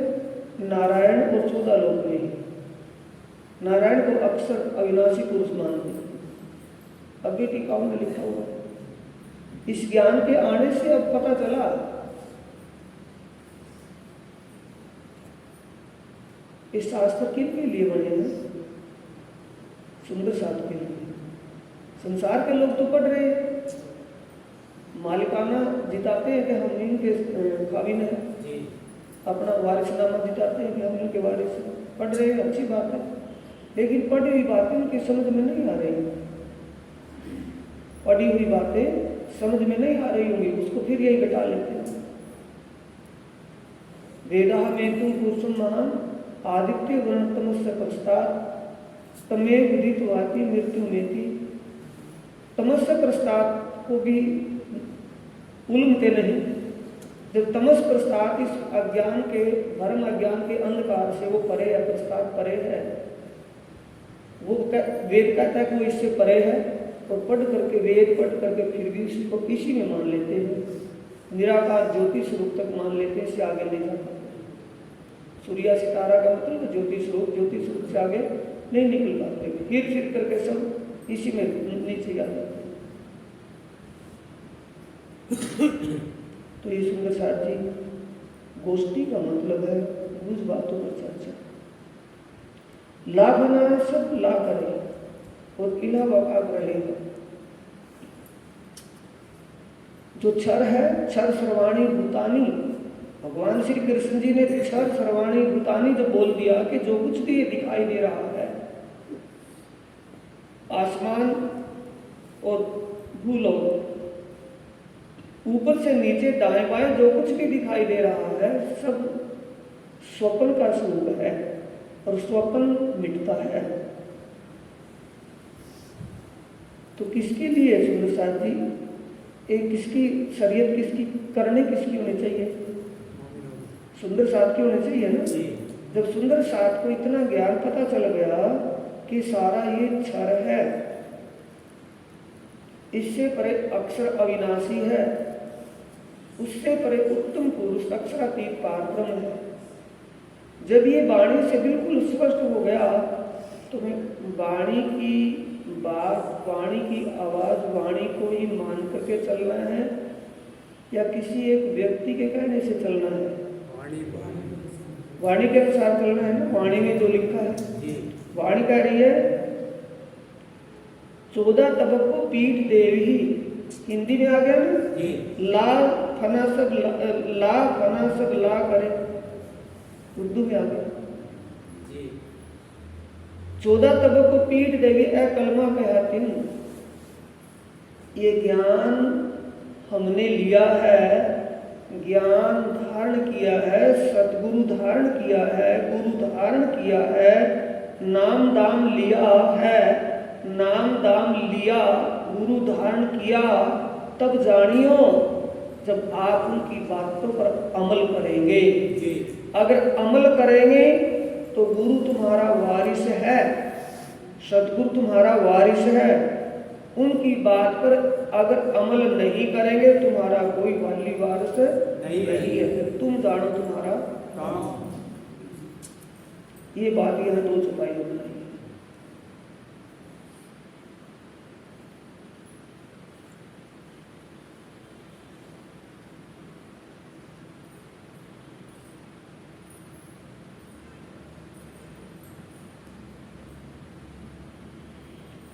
Speaker 1: नारायण और 14 लोक में ही। नारायण को अक्सर अविनाशी पुरुष मानते हैं। अभी टीकाओं में लिखा हुआ है। इस ज्ञान के आने से अब पता चला इस शास्त्र किन के लिए बने हैं? सुंदर साथ के लिए। संसार के लोग तो पढ़ रहे हैं, मालिकाना जिताते हैं कि हम इनके काबिन है, अपना वारिसनामा जिताते हैं कि हम इनके वारिस हैं। पढ़ रहे हैं, अच्छी बात है, लेकिन पढ़ी हुई बातें उनकी समझ में नहीं आ रही। पढ़ी हुई बातें समझ में नहीं आ रही होंगी, उसको फिर यही घटा लेते हैं। वेदा में तुम पुरुषम महान आदित्य वर्णतमस्य पश्चात तमेव विदित वाति मृत्यु मेति। तमस्य प्रस्ताव को भी उल्मते नहीं। जब तमस प्रस्ताव इस अज्ञान के भरम अज्ञान के अंधकार से वो परे है, प्रस्ताव परे है, वो वेद कहता है कि वो इससे परे है, और पढ़ करके वेद पढ़ करके फिर भी उसको इसी में मान लेते हैं। निराकार ज्योति स्वरूप तक मान लेते हैं, इससे आगे नहीं जा पाते। सूर्य सितारा का मतलब ज्योति स्वरूप से आगे नहीं निकल पाते, फिर करके सब इसी में नीचे आ जाते हैं। तो ये सुंदर साथ जी गोष्ठी का मतलब है कुछ बातों पर चर्चा। ला बनाए सब ला करे और किला वकाब रहेगा। जो क्षर है, क्षर सर्वाणी भूतानी, भगवान श्री कृष्ण जी ने क्षर सर्वाणी भूतानी जब बोल दिया कि जो कुछ भी दिखाई दे रहा है, आसमान और भूलोक, ऊपर से नीचे दाएं बाएं जो कुछ भी दिखाई दे रहा है, सब स्वप्न का स्वरूप है और स्वप्न मिटता है। तो किसके लिए सुंदर साथ जी एक किसकी शरीयत किसकी करने किसकी होनी चाहिए? सुंदर साथ की होनी चाहिए ना। जब सुंदर साथ को इतना ज्ञान पता चल गया कि सारा ये क्षर है, इससे परे अक्षर अविनाशी है, उससे परे उत्तम पुरुष अक्षरातीत पारब्रह्म है। जब ये वाणी से बिल्कुल स्पष्ट हो गया तो वाणी की बात, वाणी की आवाज, वाणी को ही मान करके चलना है या किसी एक व्यक्ति के कहने से चलना है? वाणी के अनुसार चलना है ना। वाणी में जो लिखा है, वाणी कह रही है 14 तबक को पीठ देवी, हिंदी में आ गया ना। ला फना सब ला करे, उर्दू में आ गया। 14 तबक को पीठ देवी ए कलमा कहती। ये ज्ञान हमने लिया है, ज्ञान धारण किया है, सतगुरु धारण किया है, गुरु धारण किया है, नाम दाम लिया है, नाम दाम लिया, गुरु धारण किया, तब जानियो जब आप उनकी बातों पर अमल करेंगे। अगर अमल करेंगे तो गुरु तुम्हारा वारिस है, सतगुरु तुम्हारा वारिस है। उनकी बात पर अगर अमल नहीं करेंगे तुम्हारा कोई वाली वारिस नहीं है, फिर तुम जानो तुम्हारा काम। ये बात यहाँ 2 छुपाई होती है।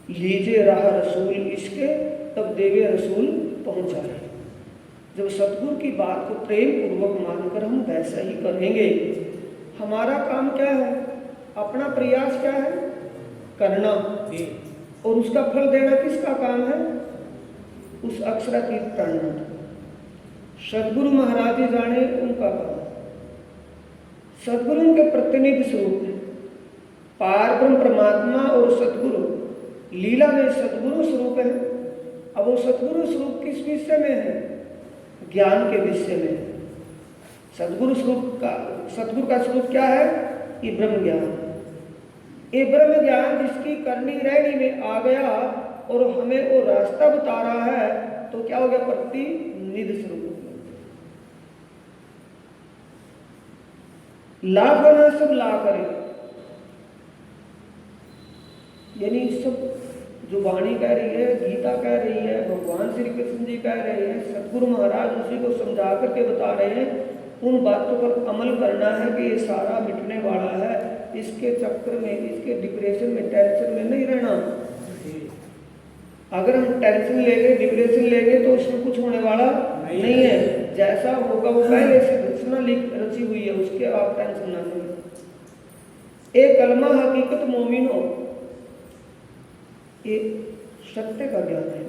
Speaker 1: लीजिए राह रसूल इसके, तब देवे रसूल पहुंचाए। जब सतगुरु की बात को प्रेम पूर्वक मानकर हम वैसा ही करेंगे, हमारा काम क्या है? अपना प्रयास क्या है? करना, और उसका फल देना किसका काम है? उस अक्षरातीत प्राणनाथ सदगुरु महाराज जी जाने उनका काम। सदगुरु उनके प्रतिनिधि स्वरूप है। पार ब्रह्म परमात्मा और सदगुरु लीला में सदगुरु स्वरूप है। अब वो सदगुरु स्वरूप किस विषय में है? ज्ञान के विषय में। सदगुरु का स्वरूप क्या है? ये ब्रह्म ज्ञान। ये ब्रह्म ज्ञान जिसकी करनी रहनी में आ गया और हमें वो रास्ता बता रहा है, तो क्या हो गया? प्रतिनिधि स्वरूप हो गया। ला बना सब ला करे, यानी सब जो वाणी कह रही है, गीता कह रही है, भगवान श्री कृष्ण जी कह रहे हैं, सतगुरु महाराज उसी को समझा करके बता रहे हैं, उन बातों पर अमल करना है कि ये सारा मिटने वाला है। इसके चक्कर में, इसके डिप्रेशन में, टेंशन में नहीं रहना। अगर हम टेंशन लेंगे, डिप्रेशन लेंगे तो उसमें कुछ होने वाला नहीं है। जैसा होगा वो पहले से रचना रची हुई है, उसके आप टेंशन ना लें। एक कलमा हकीकत मोमिनो, ये सत्य का ज्ञान है।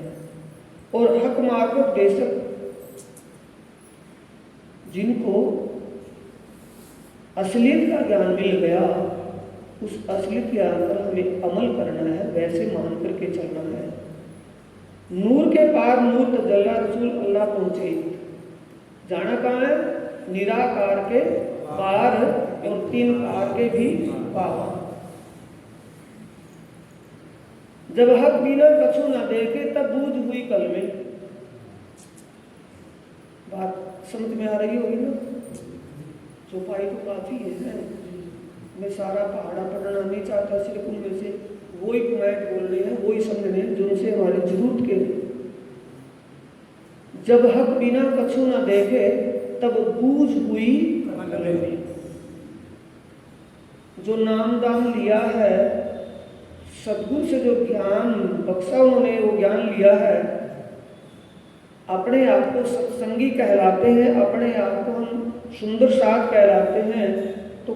Speaker 1: और हक मार्फत बेशक जिनको असलियत का ज्ञान मिल गया, उस असलियत के अंदर हमें अमल करना है, वैसे मान करके चलना है। नूर के पार नूर तजल्ला, रसूल अल्लाह पहुंचे। जाना कहाँ है? निराकार के पार और तीन कार के भी पार। जब हक बिना कछु ना देखे तब बूझ हुई कल में। बात समझ में आ रही होगी ना? चौपाई तो काफी है, मैं सारा पहाड़ा पढ़ना नहीं चाहता, सिर्फ उनमें से वही पॉइंट बोलने हैं, वही समझने हैं जो उनसे हमारी जरूरत के। जब हक बिना कछु ना देखे तब बूझ हुई कल में। जो नाम दाम लिया है, सदगुरु से जो ज्ञान बख्शा उन्होंने, वो ज्ञान लिया है, अपने आप को सत्संगी कहलाते हैं, अपने आप को हम सुंदर साथ कहलाते हैं। तो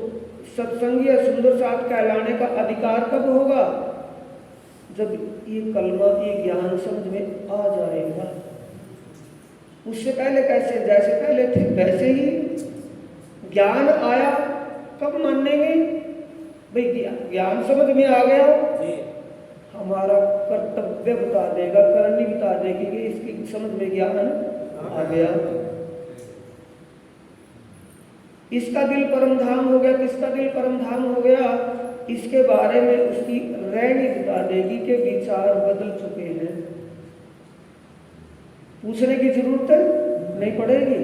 Speaker 1: सत्संगी या सुंदर साथ कहलाने का अधिकार कब होगा? जब ये कलमा, ये ज्ञान समझ में आ जाएगा। उससे पहले कैसे? जैसे पहले थे वैसे ही। ज्ञान आया कब मानेंगे? भाई ज्ञान समझ में आ गया, हमारा कर्तव्य बता देगा, करनी बता देगी कि इसकी समझ में ज्ञान आ गया। इसका दिल परम धाम हो गया, किसका दिल परम धाम हो गया, इसके बारे में उसकी रहनी बता देगी कि विचार बदल चुके हैं। पूछने की जरूरत नहीं पड़ेगी।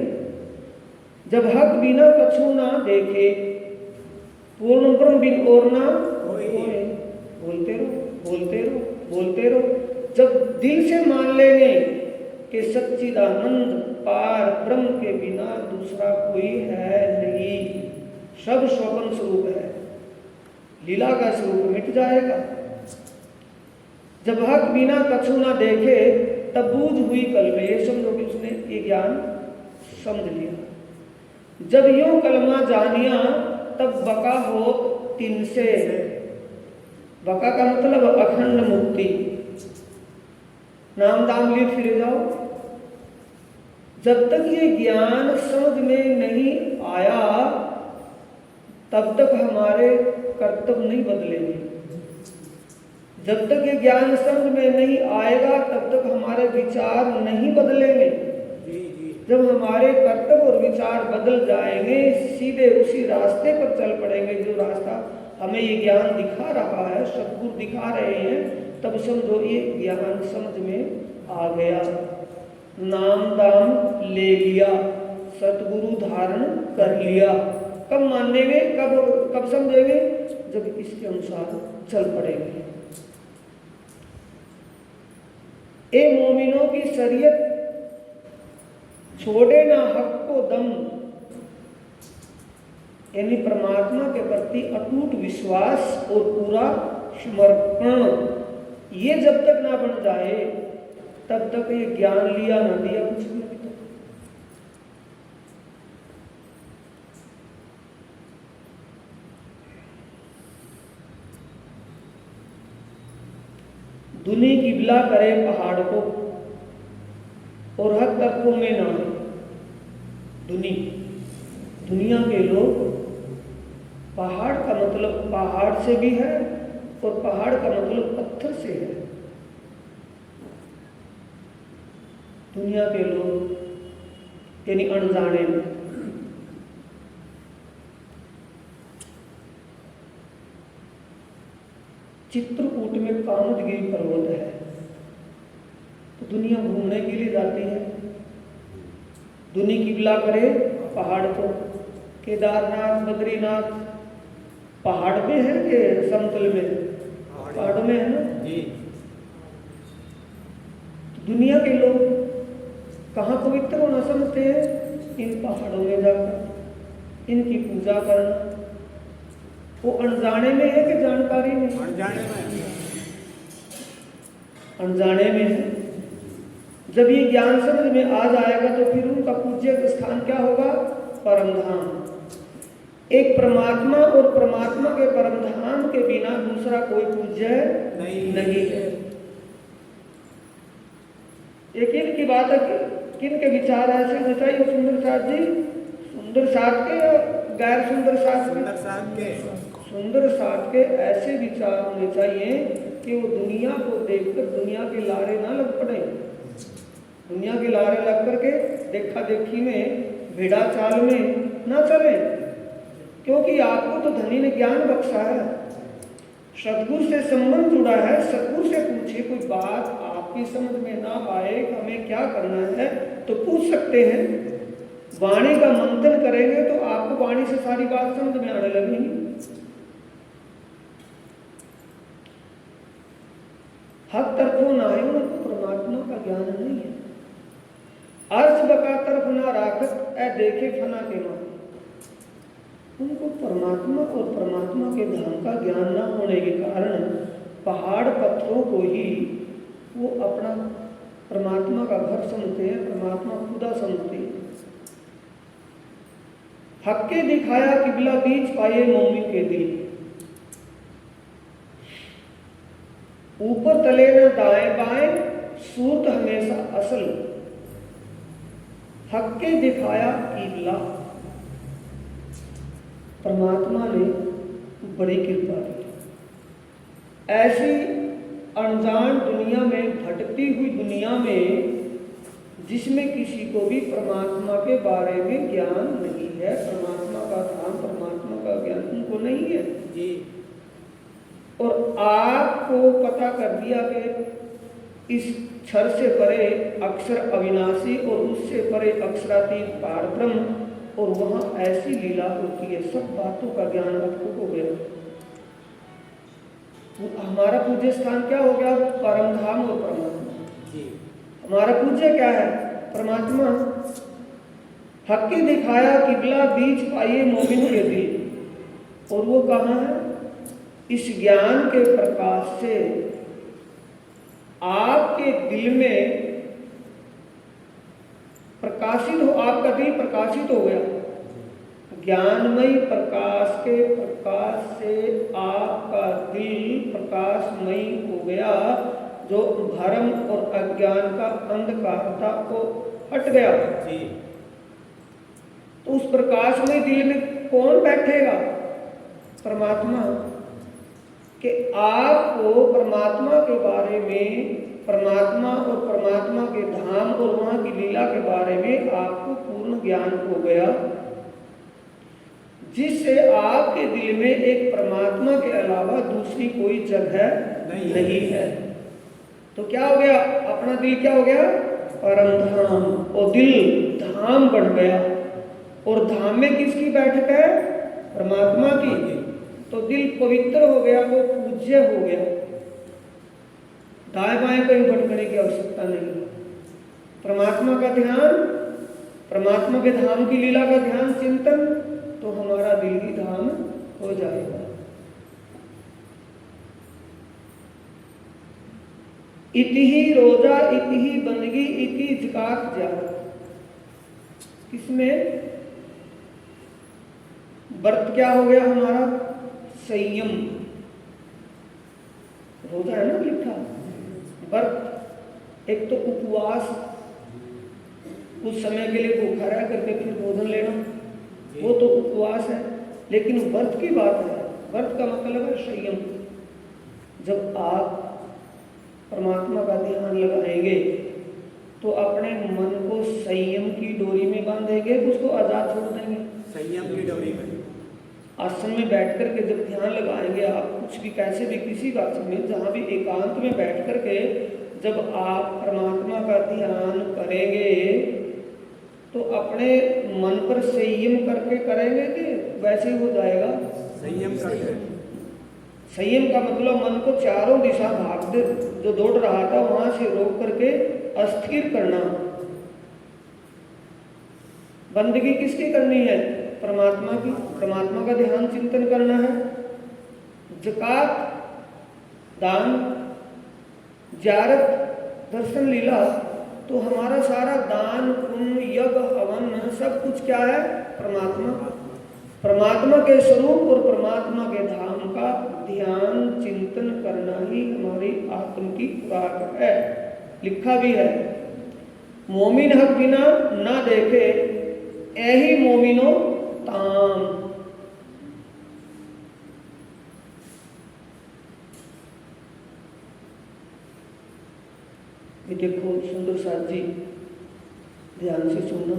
Speaker 1: जब हक बिना कछु ना देखे, पूर्ण ब्रह्म बिन और ना होए। बोलते रहो, बोलते रहो, बोलते रहो। जब दिल से मान लेंगे कि सच्चिदानंद पार ब्रह्म के बिना दूसरा कोई है नहीं, सब स्वपन स्वरूप है, लीला का स्वरूप मिट जाएगा। जब हक बिना कछु ना देखे तब बूझ हुई कल में। ये समझो कि उसने ये ज्ञान समझ लिया। जब यूं कलमा जानिया तब बका हो तिन से। बका का मतलब अखंड मुक्ति। नाम दाम लिए फिरे जाओ। जब तक ये ज्ञान समझ में नहीं आया तब तक हमारे कर्तव्य नहीं बदलेंगे। जब तक ये ज्ञान समझ में नहीं आएगा तब तक हमारे विचार नहीं बदलेंगे। जब हमारे कर्तव्य और विचार बदल जाएंगे, सीधे उसी रास्ते पर चल पड़ेंगे जो रास्ता हमें ये ज्ञान दिखा रहा है, सतगुरु दिखा रहे हैं, तब समझो ये ज्ञान समझ में आ गया। नाम दाम ले लिया, सतगुरु धारण कर लिया। कब मानेंगे, कब समझेंगे? जब इसके अनुसार चल पड़ेंगे। ए मोमिनों की शरीयत छोड़े ना हक को दम, यानी परमात्मा के प्रति अटूट विश्वास और पूरा समर्पण, ये जब तक ना बन जाए तब तक ये ज्ञान लिया ना दिया कुछ भी नहीं। दुनी किबला करे पहाड़ को और हक तत्वों में ना है। दुनिया के लोग, पहाड़ का मतलब पहाड़ से भी है और पहाड़ का मतलब पत्थर से है। दुनिया के लोग यानी अनजाने में। चित्रकूट में कामदगिरी पर्वत है, तो दुनिया घूमने के लिए जाती है। दुनिया किबला करे पहाड़ को, केदारनाथ बद्रीनाथ पहाड़ में है कि समतल में? पहाड़ों में है ना जी। दुनिया के लोग कहाँ पवित्र होना समझते हैं? इन पहाड़ों में जाकर इनकी पूजा करना। वो अनजाने में है कि जानकारी में? अनजाने में है। जब ये ज्ञान समझ में आ जाएगा तो फिर उनका पूज्य स्थान क्या होगा? परम धाम। एक परमात्मा और परमात्मा के परम धाम के बिना दूसरा कोई पूज्य नहीं है। एक इनकी बात है कि किन के विचार ऐसे बताइए सुंदर साथ जी? सुंदर साथ के या गैर सुंदर साथ के? सुंदर साथ के ऐसे विचार होने चाहिए कि वो दुनिया को देखकर दुनिया के लारे ना लग पड़े। दुनिया के लारे लग करके देखा देखी में भेड़ा चाल में ना चले, क्योंकि आपको तो धनी ने ज्ञान बख्शा है, सदगुरु से संबंध जुड़ा है। सदगुरु से पूछे कोई बात आपकी समझ में ना आए कि हमें क्या करना है तो पूछ सकते हैं। वाणी का मंथन करेंगे तो आपको वाणी से सारी बात समझ में आने लगेगी। हक तरफों ना है उनको परमात्मा का ज्ञान नहीं है। अर्थ बका तरफ ना राखत ए देखे फना के मान। उनको परमात्मा और परमात्मा के धाम का ज्ञान न होने के कारण पहाड़ पत्थरों को ही वो अपना परमात्मा का घर समझते हैं, परमात्मा खुदा समझते हैं। हक के दिखाया किबला बीच पाए मोमिन के दिल। ऊपर तले न दाएं बाएं सूरत हमेशा असल। हक के दिखाया किबला। परमात्मा ने बड़ी कृपा की। ऐसी अनजान दुनिया में, भटकती हुई दुनिया में, जिसमें किसी को भी परमात्मा के बारे में ज्ञान नहीं है, परमात्मा का धाम, परमात्मा का ज्ञान उनको नहीं है जी। और आपको पता कर दिया कि इस क्षर से परे अक्षर अविनाशी और उससे परे अक्षरातीत पार ब्रह्म, और वहां ऐसी लीला होती है। सब बातों का ज्ञान आपको हो गया। हमारा पूज्य स्थान क्या हो गया? परम धाम और परमात्मा। हमारा पूज्य क्या है? परमात्मा। हक के दिखाया किबला बीच पाइए मोमिन के दिल। और वो कहाँ है? इस ज्ञान के प्रकाश से आपके दिल में प्रकाशित हो, आपका दिल प्रकाशित हो गया। ज्ञानमयी प्रकाश के प्रकाश से आपका दिल प्रकाशमयी हो गया, जो भरम और अज्ञान का अंधकारता को हट गया। तो उस प्रकाशमय दिल में कौन बैठेगा? परमात्मा। कि आपको परमात्मा के बारे में, परमात्मा और परमात्मा के धाम और वहां की लीला के बारे में आपको पूर्ण ज्ञान हो गया, जिससे आपके दिल में एक परमात्मा के अलावा दूसरी कोई जगह नहीं है। तो क्या हो गया? अपना दिल क्या हो गया? परम धाम। और दिल धाम बन गया। और धाम में किसकी बैठक है? परमात्मा की। तो दिल पवित्र हो गया, वो पूज्य हो गया। दाएं बाएं कहीं भटकने की आवश्यकता नहीं। परमात्मा का ध्यान, परमात्मा के धाम की लीला का ध्यान, चिंतन, तो हमारा दिल ही धाम हो जाएगा। इति ही रोजा, इति ही बंदगी, इति ज़कात ज़ियारत। किसमें? व्रत क्या हो गया हमारा? संयम। रोजा है ना लिखा। व्रत एक तो उपवास, कुछ समय के लिए भूखा रह करके फिर भोजन लेना, वो तो उपवास है। लेकिन व्रत की बात है। व्रत का मतलब है संयम। जब आप परमात्मा का ध्यान लगाएंगे तो अपने मन को संयम की डोरी में बांधेंगे, उसको आजाद छोड़ देंगे। संयम की डोरी में आसन में बैठ करके जब ध्यान लगाएंगे आप, कुछ भी कैसे भी किसी बात में, जहाँ भी एकांत में बैठ करके जब आप परमात्मा का ध्यान करेंगे तो अपने मन पर संयम करके करेंगे कि वैसे ही हो जाएगा?
Speaker 2: संयम करके।
Speaker 1: संयम का मतलब मन को चारों दिशा भाग जो दौड़ रहा था वहां से रोक करके अस्थिर करना। बंदगी किसकी करनी है? परमात्मा की। परमात्मा का ध्यान चिंतन करना है। ज़कात, दान, ज़ियारत, दर्शन, लीला, तो हमारा सारा दान पुण्य यज्ञ हवन सब कुछ क्या है? परमात्मा। परमात्मा के स्वरूप और परमात्मा के धाम का ध्यान चिंतन करना ही हमारी आत्म की खुराक है। लिखा भी है, मोमिन हक बिना ना देखे ऐही मोमिनो ताम। ये देखो सुंदर साथ जी, ध्यान से सुनना।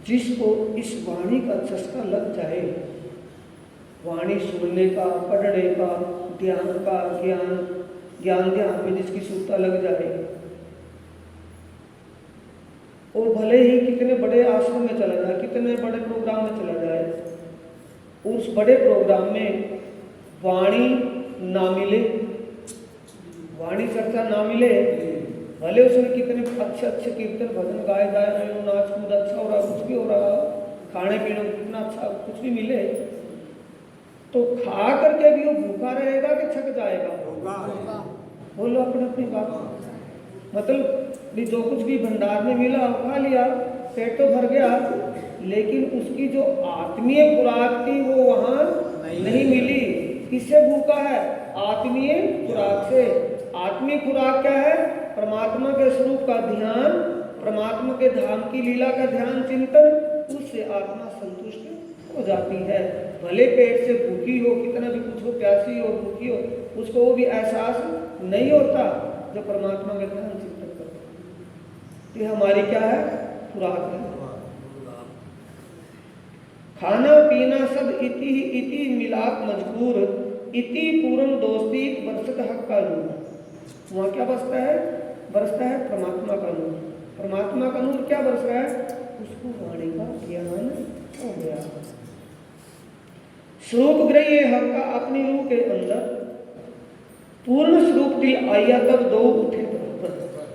Speaker 1: जिसको इस वाणी का चस्का लग जाए, वाणी सुनने का, पढ़ने का, ध्यान का, ज्ञान ध्यान में जिसकी सुरता लग जाए, वो भले ही कितने बड़े आश्रम में चला जाए, कितने बड़े प्रोग्राम में चला जाए, उस बड़े प्रोग्राम में वाणी ना मिले, वाणी चर्चा ना मिले, भले उसमें कितने अच्छे अच्छे कीर्तन भजन गाए जा रहे हो, नाच कूद अच्छा हो रहा, कुछ भी हो रहा, खाने पीने को कितना अच्छा कुछ भी मिले, तो खा करके भी वो भूखा रहेगा कि थक जाएगा? बोलो अपनी अपनी बात। मतलब भी जो कुछ भी भंडार में मिला खा लिया, पेट तो भर गया, लेकिन उसकी जो आत्मीय खुराक थी वो वहां नहीं मिली। किससे भूखा है? आत्मीय खुराक से। आत्मीय खुराक क्या है? परमात्मा के स्वरूप का ध्यान, परमात्मा के धाम की लीला का ध्यान चिंतन, उससे आत्मा संतुष्ट हो जाती है। भले पेट से भूखी हो, कितना भी कुछ हो, प्यासी हो, भूखी हो, उसको वो भी एहसास नहीं होता जो परमात्मा के ध्यान चिंतन करता है। ये हमारी क्या है? खुराक है। खाना पीना सब इति मिलाप मजबूर, इति पूर्ण दोस्ती बरसत हक का नूर। वहाँ क्या बरसता है? बरसता है परमात्मा का नूर। परमात्मा का नूर क्या बरस रहा है? उसको वाणी का ज्ञान हो गया। स्वरूप ग्रही हक का अपनी रूह के अंदर पूर्ण स्वरूप दिल आया, तब दो उठे बराबर।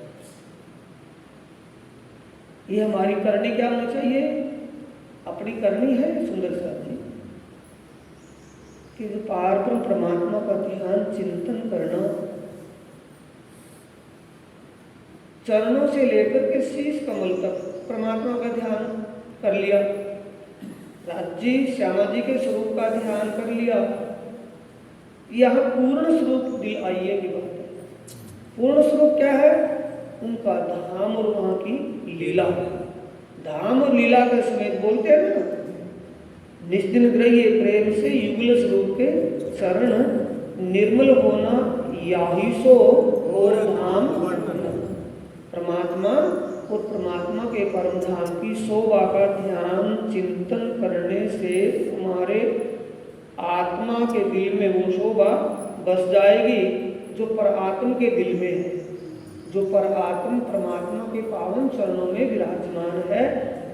Speaker 1: ये हमारी करनी क्या होनी चाहिए? अपनी करनी है सुंदर साथ जी कि जो पारब्रह्म परमात्मा का ध्यान चिंतन करना, चरणों से लेकर के शीश कमल तक परमात्मा का ध्यान कर लिया, राज्य श्यामा जी के स्वरूप का ध्यान कर लिया। यह पूर्ण स्वरूप दिल आइए की बात है। पूर्ण स्वरूप क्या है? उनका धाम और वहां की लीला। धाम और लीला के समेत बोलते हैं ना, निश्चिन ग्रह्य प्रेम से युगल स्वरूप के शरण निर्मल होना, याही सो और धाम परमात्मा और परमात्मा के परम धाम की शोभा का ध्यान चिंतन करने से हमारे आत्मा के दिल में वो शोभा बस जाएगी जो परात्म के दिल में है, जो परात्म परमात्मा के पावन चरणों में विराजमान है।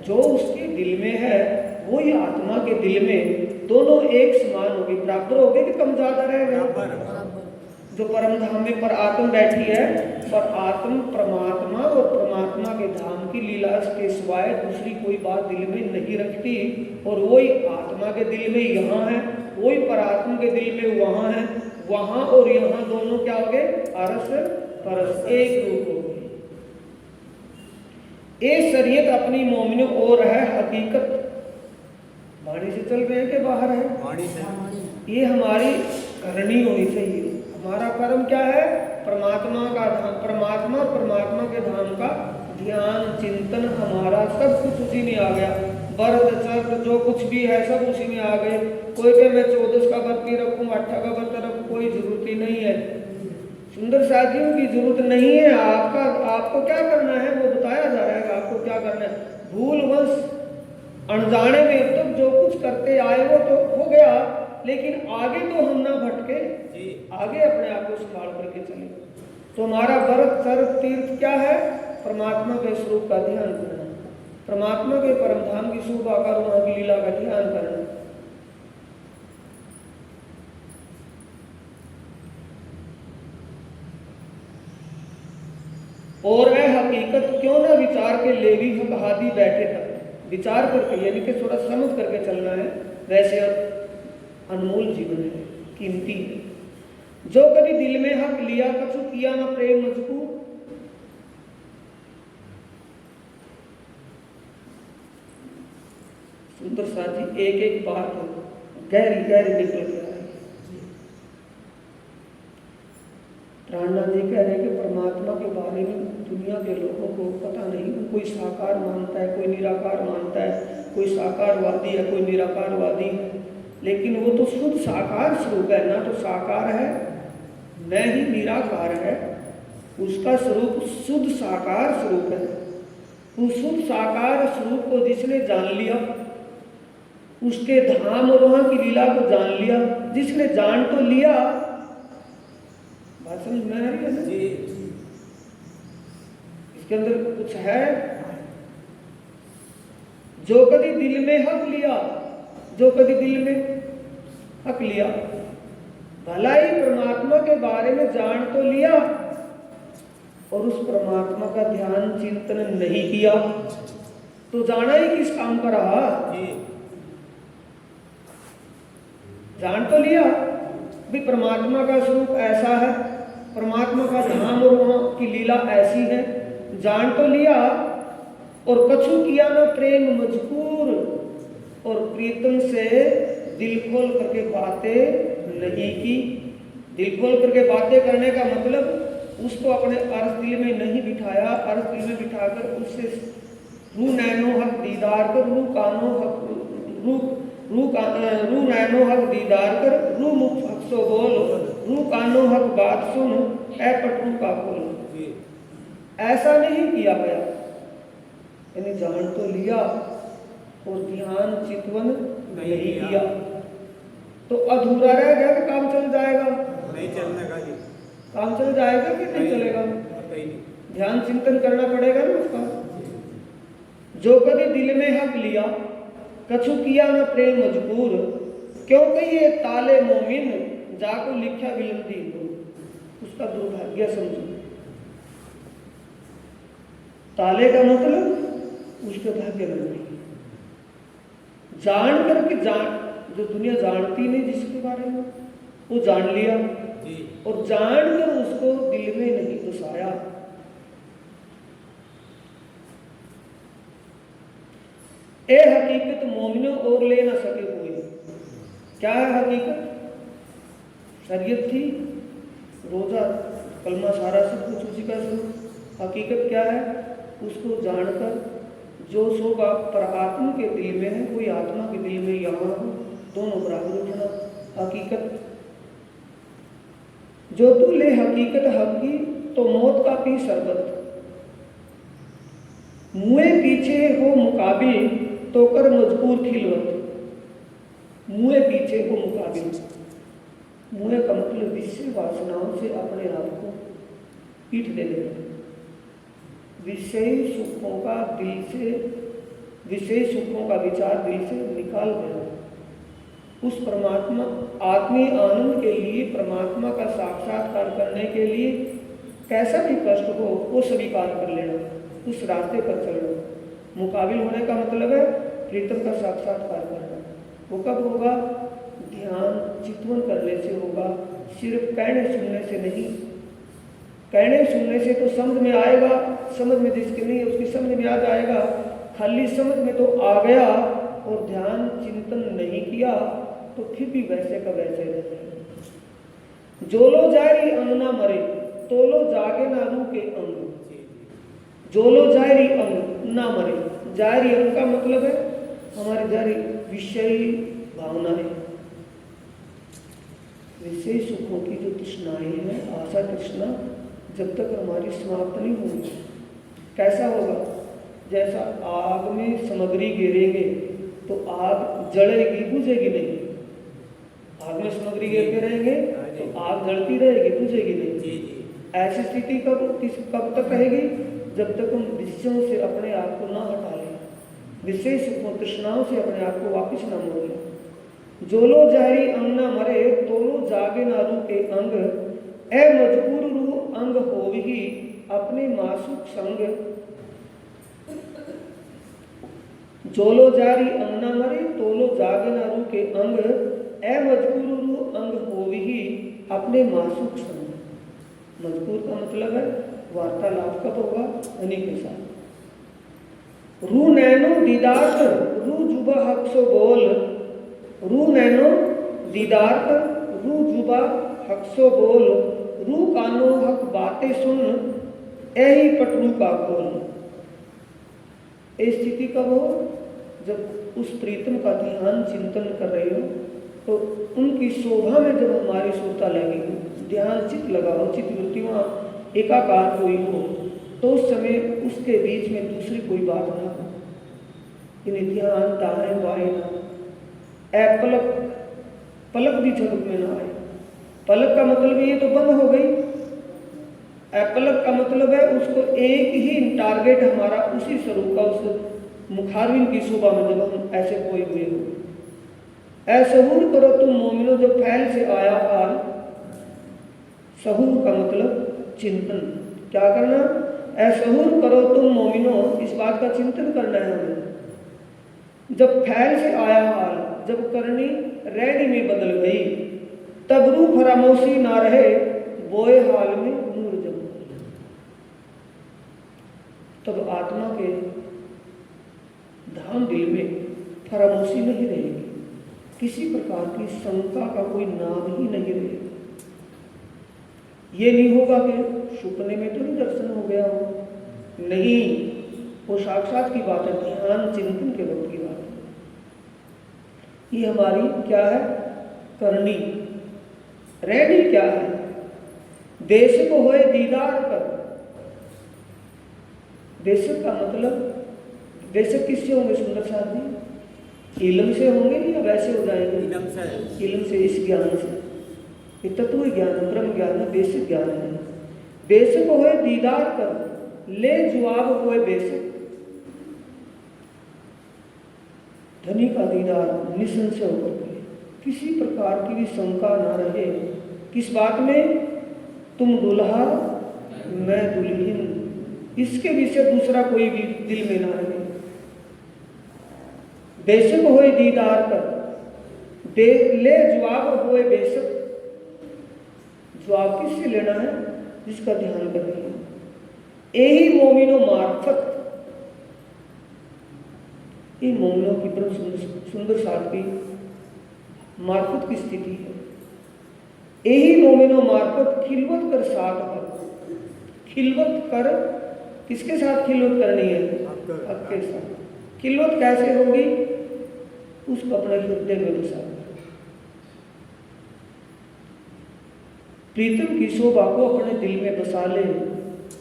Speaker 1: जो उसके दिल में है वो ही आत्मा के दिल में, दोनों एक समान होगी, बराबर हो गए कि कम ज्यादा रहेगा? जो परम धाम में पर आत्म बैठी है, पर आत्म परमात्मा और परमात्मा के धाम की लीला के सिवाय दूसरी कोई बात दिल में नहीं रखती, और वही आत्मा के दिल में यहाँ है, वही परात्मा के दिल में वहाँ है, वहाँ और यहाँ दोनों क्या हो गए? अरस परस, एक रूप हो गए। ये शरीयत अपनी मोमिनों और है हकीकत। वाणी से चल रहे हैं कि बाहर है? वाणी से। ये हमारी करनी होनी चाहिए। हमारा कर्म क्या है? परमात्मा का धाम, परमात्मा और परमात्मा के धाम का ध्यान चिंतन, हमारा सब कुछ उसी में आ गया। व्रत चर्त जो कुछ भी है सब उसी में आ गए। कोई कहे मैं 14 का व्रत नहीं रखूँ, 8 का व्रत रखूँ, कोई जरूरत ही नहीं है। सुंदर साथियों की जरूरत नहीं है। आपको क्या करना है वो बताया जा रहा है। आपको क्या करना है? भूल वंश अनजाने में अब तक जो कुछ करते आए वो तो हो गया, लेकिन आगे तो हम ना भटके, आगे अपने आप को संभाल करके चले। तो हमारा व्रत सर्व तीर्थ क्या है? परमात्मा के स्वरूप का ध्यान करना, परमात्मा के परम धाम की शोभा करुणा की लीला का ध्यान करना। और वह हकीकत क्यों ना विचार के ले भी हम हाथी बैठे तक, विचार करके यानी कि थोड़ा समझ करके चलना है। वैसे अनमोल जीवन है, कीमती है। जो कभी दिल में हक लिया कछु किया ना प्रेम मजबूर। सुंदर सा जी एक एक बात गहरी गहरी निकल गया है। प्राणनाथ जी कह रहे हैं कि परमात्मा के बारे में दुनिया के लोगों को पता नहीं। कोई साकार मानता है, कोई निराकार मानता है, कोई साकारवादी है, कोई निराकारवादी है, लेकिन वो तो शुद्ध साकार स्वरूप है ना। तो साकार है न ही निराकार है, उसका स्वरूप शुद्ध साकार स्वरूप है। उस शुद्ध साकार स्वरूप को जिसने जान लिया, उसके धाम और वहां की लीला को जान लिया, जिसने जान तो लिया, बात समझ में आ रही है ना जी? इसके अंदर कुछ है। जो कभी दिल में हक लिया, जो कभी दिल में हक लिया, भला ही परमात्मा के बारे में जान तो लिया और उस परमात्मा का ध्यान चिंतन नहीं किया, तो जाना ही किस काम का रहा? जान तो लिया भी परमात्मा का स्वरूप ऐसा है, परमात्मा का धाम और वहां की लीला ऐसी है, जान तो लिया और कछु किया ना प्रेम मजबूर, और प्रीतम से दिल खोल करके बातें नहीं की। दिल खोल करके बातें करने का मतलब उसको अपने अर्थ दिल में नहीं बिठाया, अर्थ दिल में बिठाकर उससे रू नैनो हक दीदार कर, रू कानो हक रू नैनो हक दीदार कर, रू मुख हक सो बोल, रू कानो हक बात सुन, ऐ पटरू का खोल। ऐसा नहीं किया गया, यानी जान तो लिया और ध्यान चितवन नहीं किया, तो अधूरा रह गया कि काम चल जाएगा? नहीं चलने का जी। काम चल जाएगा कि नहीं चलेगा? ध्यान चिंतन करना पड़ेगा ना उसका। जो कभी दिल में हक लिया कछु किया न प्रेम मजबूर, क्योंकि ये ताले मोमिन जाको लिखा विलंदी हो, उसका दुर्भाग्य समझो। ताले का मतलब उसके भाग्य में नहीं। जान करके जो दुनिया जानती नहीं जिसके बारे में, वो जान लिया और जानकर उसको दिल में नहीं घुसाया। ए हकीकत मोमिनों और ले ना सके कोई। क्या है हकीकत? शरीयत थी, रोजा, कलमा, सारा सब कुछ उसी का स्वरूप। हकीकत क्या है? उसको जानकर जो शोभा पर आत्मा के दिल में है, कोई आत्मा के दिल में यहाँ दोनों बराबर उठना। हकीकत जो तू ले हकीकत हक की, तो मौत का पी शरबत, मुए पीछे हो मुकाबिल, तो कर मजबूर खिलवत। मुए पीछे हो मुकाबिल, मुए का मतलब विषय वासनाओं से अपने आप को पीठ दे देना। विषय सुखों का दिल से, विषय सुखों का विचार दिल से निकाल देना। उस परमात्मा आत्मीय आनंद के लिए, परमात्मा का साक्षात्कार करने के लिए कैसा भी कष्ट हो वो स्वीकार कर लेना, उस रास्ते पर चलना। मुकाबिल होने का मतलब है प्रीतम का साक्षात्कार करना। वो कब होगा? ध्यान चितवन करने से होगा, सिर्फ कहने सुनने से नहीं। कहने सुनने से तो समझ में आएगा, समझ में जिसकी नहीं है उसकी समझ में आ जाएगा। खाली समझ में तो आ गया और ध्यान चिंतन नहीं किया तो फिर भी वैसे का वैसे रह जाएगा। जो लो जारी अंग ना मरे, तो लो जागे ना रू के अंग। जो लो जारी अंग ना मरे, जारी अंग का मतलब है हमारी जारी विषय भावना है, विषय सुखों की जो तृष्णाएं हैं, आशा तृष्णा, जब तक हमारी समाप्त नहीं होगी। कैसा होगा? जैसा आग में सामग्री गिरेंगे तो आग जलेगी, बुझेगी नहीं। आग में सामग्री गिरते रहेंगे तो आग जलती रहेगी, बुझेगी नहीं। ऐसी स्थिति कब तक रहेगी? जब तक हम विषयों से अपने आप को ना हटा लें, विषय सुखों तृष्णाओं से अपने आप को वापिस ना मोड़ लें। जोलो जहरी अंग न मरे, तोलो जागे ना रू के अंग, ए मजबूर रू अंग होवही अपने मासूक संग। जोलो जारी अंग न मरे, तोलो जागे ना रू के अंग, ए मजबूर रू अंग होवही अपने मासूक संग। मजबूर का मतलब है वार्तालाप कब होगा? धनी के साथ। रू नैनो दीदार कर, रू जुबा हक सो बोल, रू नैनो दीदार कर, रू जुबा हक सो बोल, रू कानो हक बातें सुन, ऐही पटरू का खोल। ये स्थिति कब हो? जब उस प्रीतम का ध्यान चिंतन कर रहे हो, तो उनकी शोभा में जब हमारी सुरता लगेगी, ध्यान चित्त लगा हो, चित्त वृत्ति वहाँ एकाकार हुई हो, तो उस समय उसके बीच में दूसरी कोई बात ना हो, इन्हें ध्यान दाएं बाएं ना हो, पलक भी झपक में ना आए। पलक का मतलब ये तो बंद हो गई, पलक का मतलब है उसको एक ही टारगेट हमारा उसी स्वरूप का, उस मुखारविंद की शोभा में जब हम ऐसे कोई हुए हो। ऐसहूर करो तुम मोमिनो जो फैल से आया हाल, सहूर का मतलब चिंतन। क्या करना? ऐसहूर करो तुम मोमिनो, इस बात का चिंतन करना है हमें। जब फैल से आया हाल, जब करनी रैनी में बदल गई, तब रू फरामोशी ना रहे, बोए हाल में नूर जम। तब आत्मा के धाम दिल में फरामोशी नहीं रहेगी, किसी प्रकार की शंका का कोई नाम ही नहीं रहेगा। ये नहीं होगा कि सुपने में तो नहीं दर्शन हो गया हो, नहीं, वो साक्षात की बात है, ध्यान चिंतन के वक्त की बात है। ये हमारी क्या है? करनी। रेडी क्या है? देश को होए दीदार कर। देशक का मतलब, देशक किससे होंगे सुंदर साथ जी? इलम से होंगे या वैसे हो जाएंगे? इलम से, इस ज्ञान से। ये तत्व ज्ञान, ब्रह्म ज्ञान है, बेसिक ज्ञान है। बेशक होए दीदार कर, ले जवाब होए बेशक। धनी का दीदार निसंशय होकर के, किसी प्रकार की भी शंका ना रहे। किस बात में? तुम दुल्हा मैं दुल्हन, इसके विषय दूसरा कोई भी दिल में ना रहे। बेशक होए दीदार कर, ले जवाब होए बेशक। जवाब किससे लेना है? जिसका ध्यान कर रही है। यही मोमिनो मार्फत, ये मोमिनों की ब्रह्म सुंदर साथ की मार्फत की स्थिति है। यही मोमिनो मार्फत खिलवत कर साथ पर। खिलवत कर, किसके साथ खिलवत करनी है? आपके साथ। खिलवत कैसे होगी? उसको अपने हृदय में बसा, प्रीतम की शोभा को अपने दिल में बसा ले,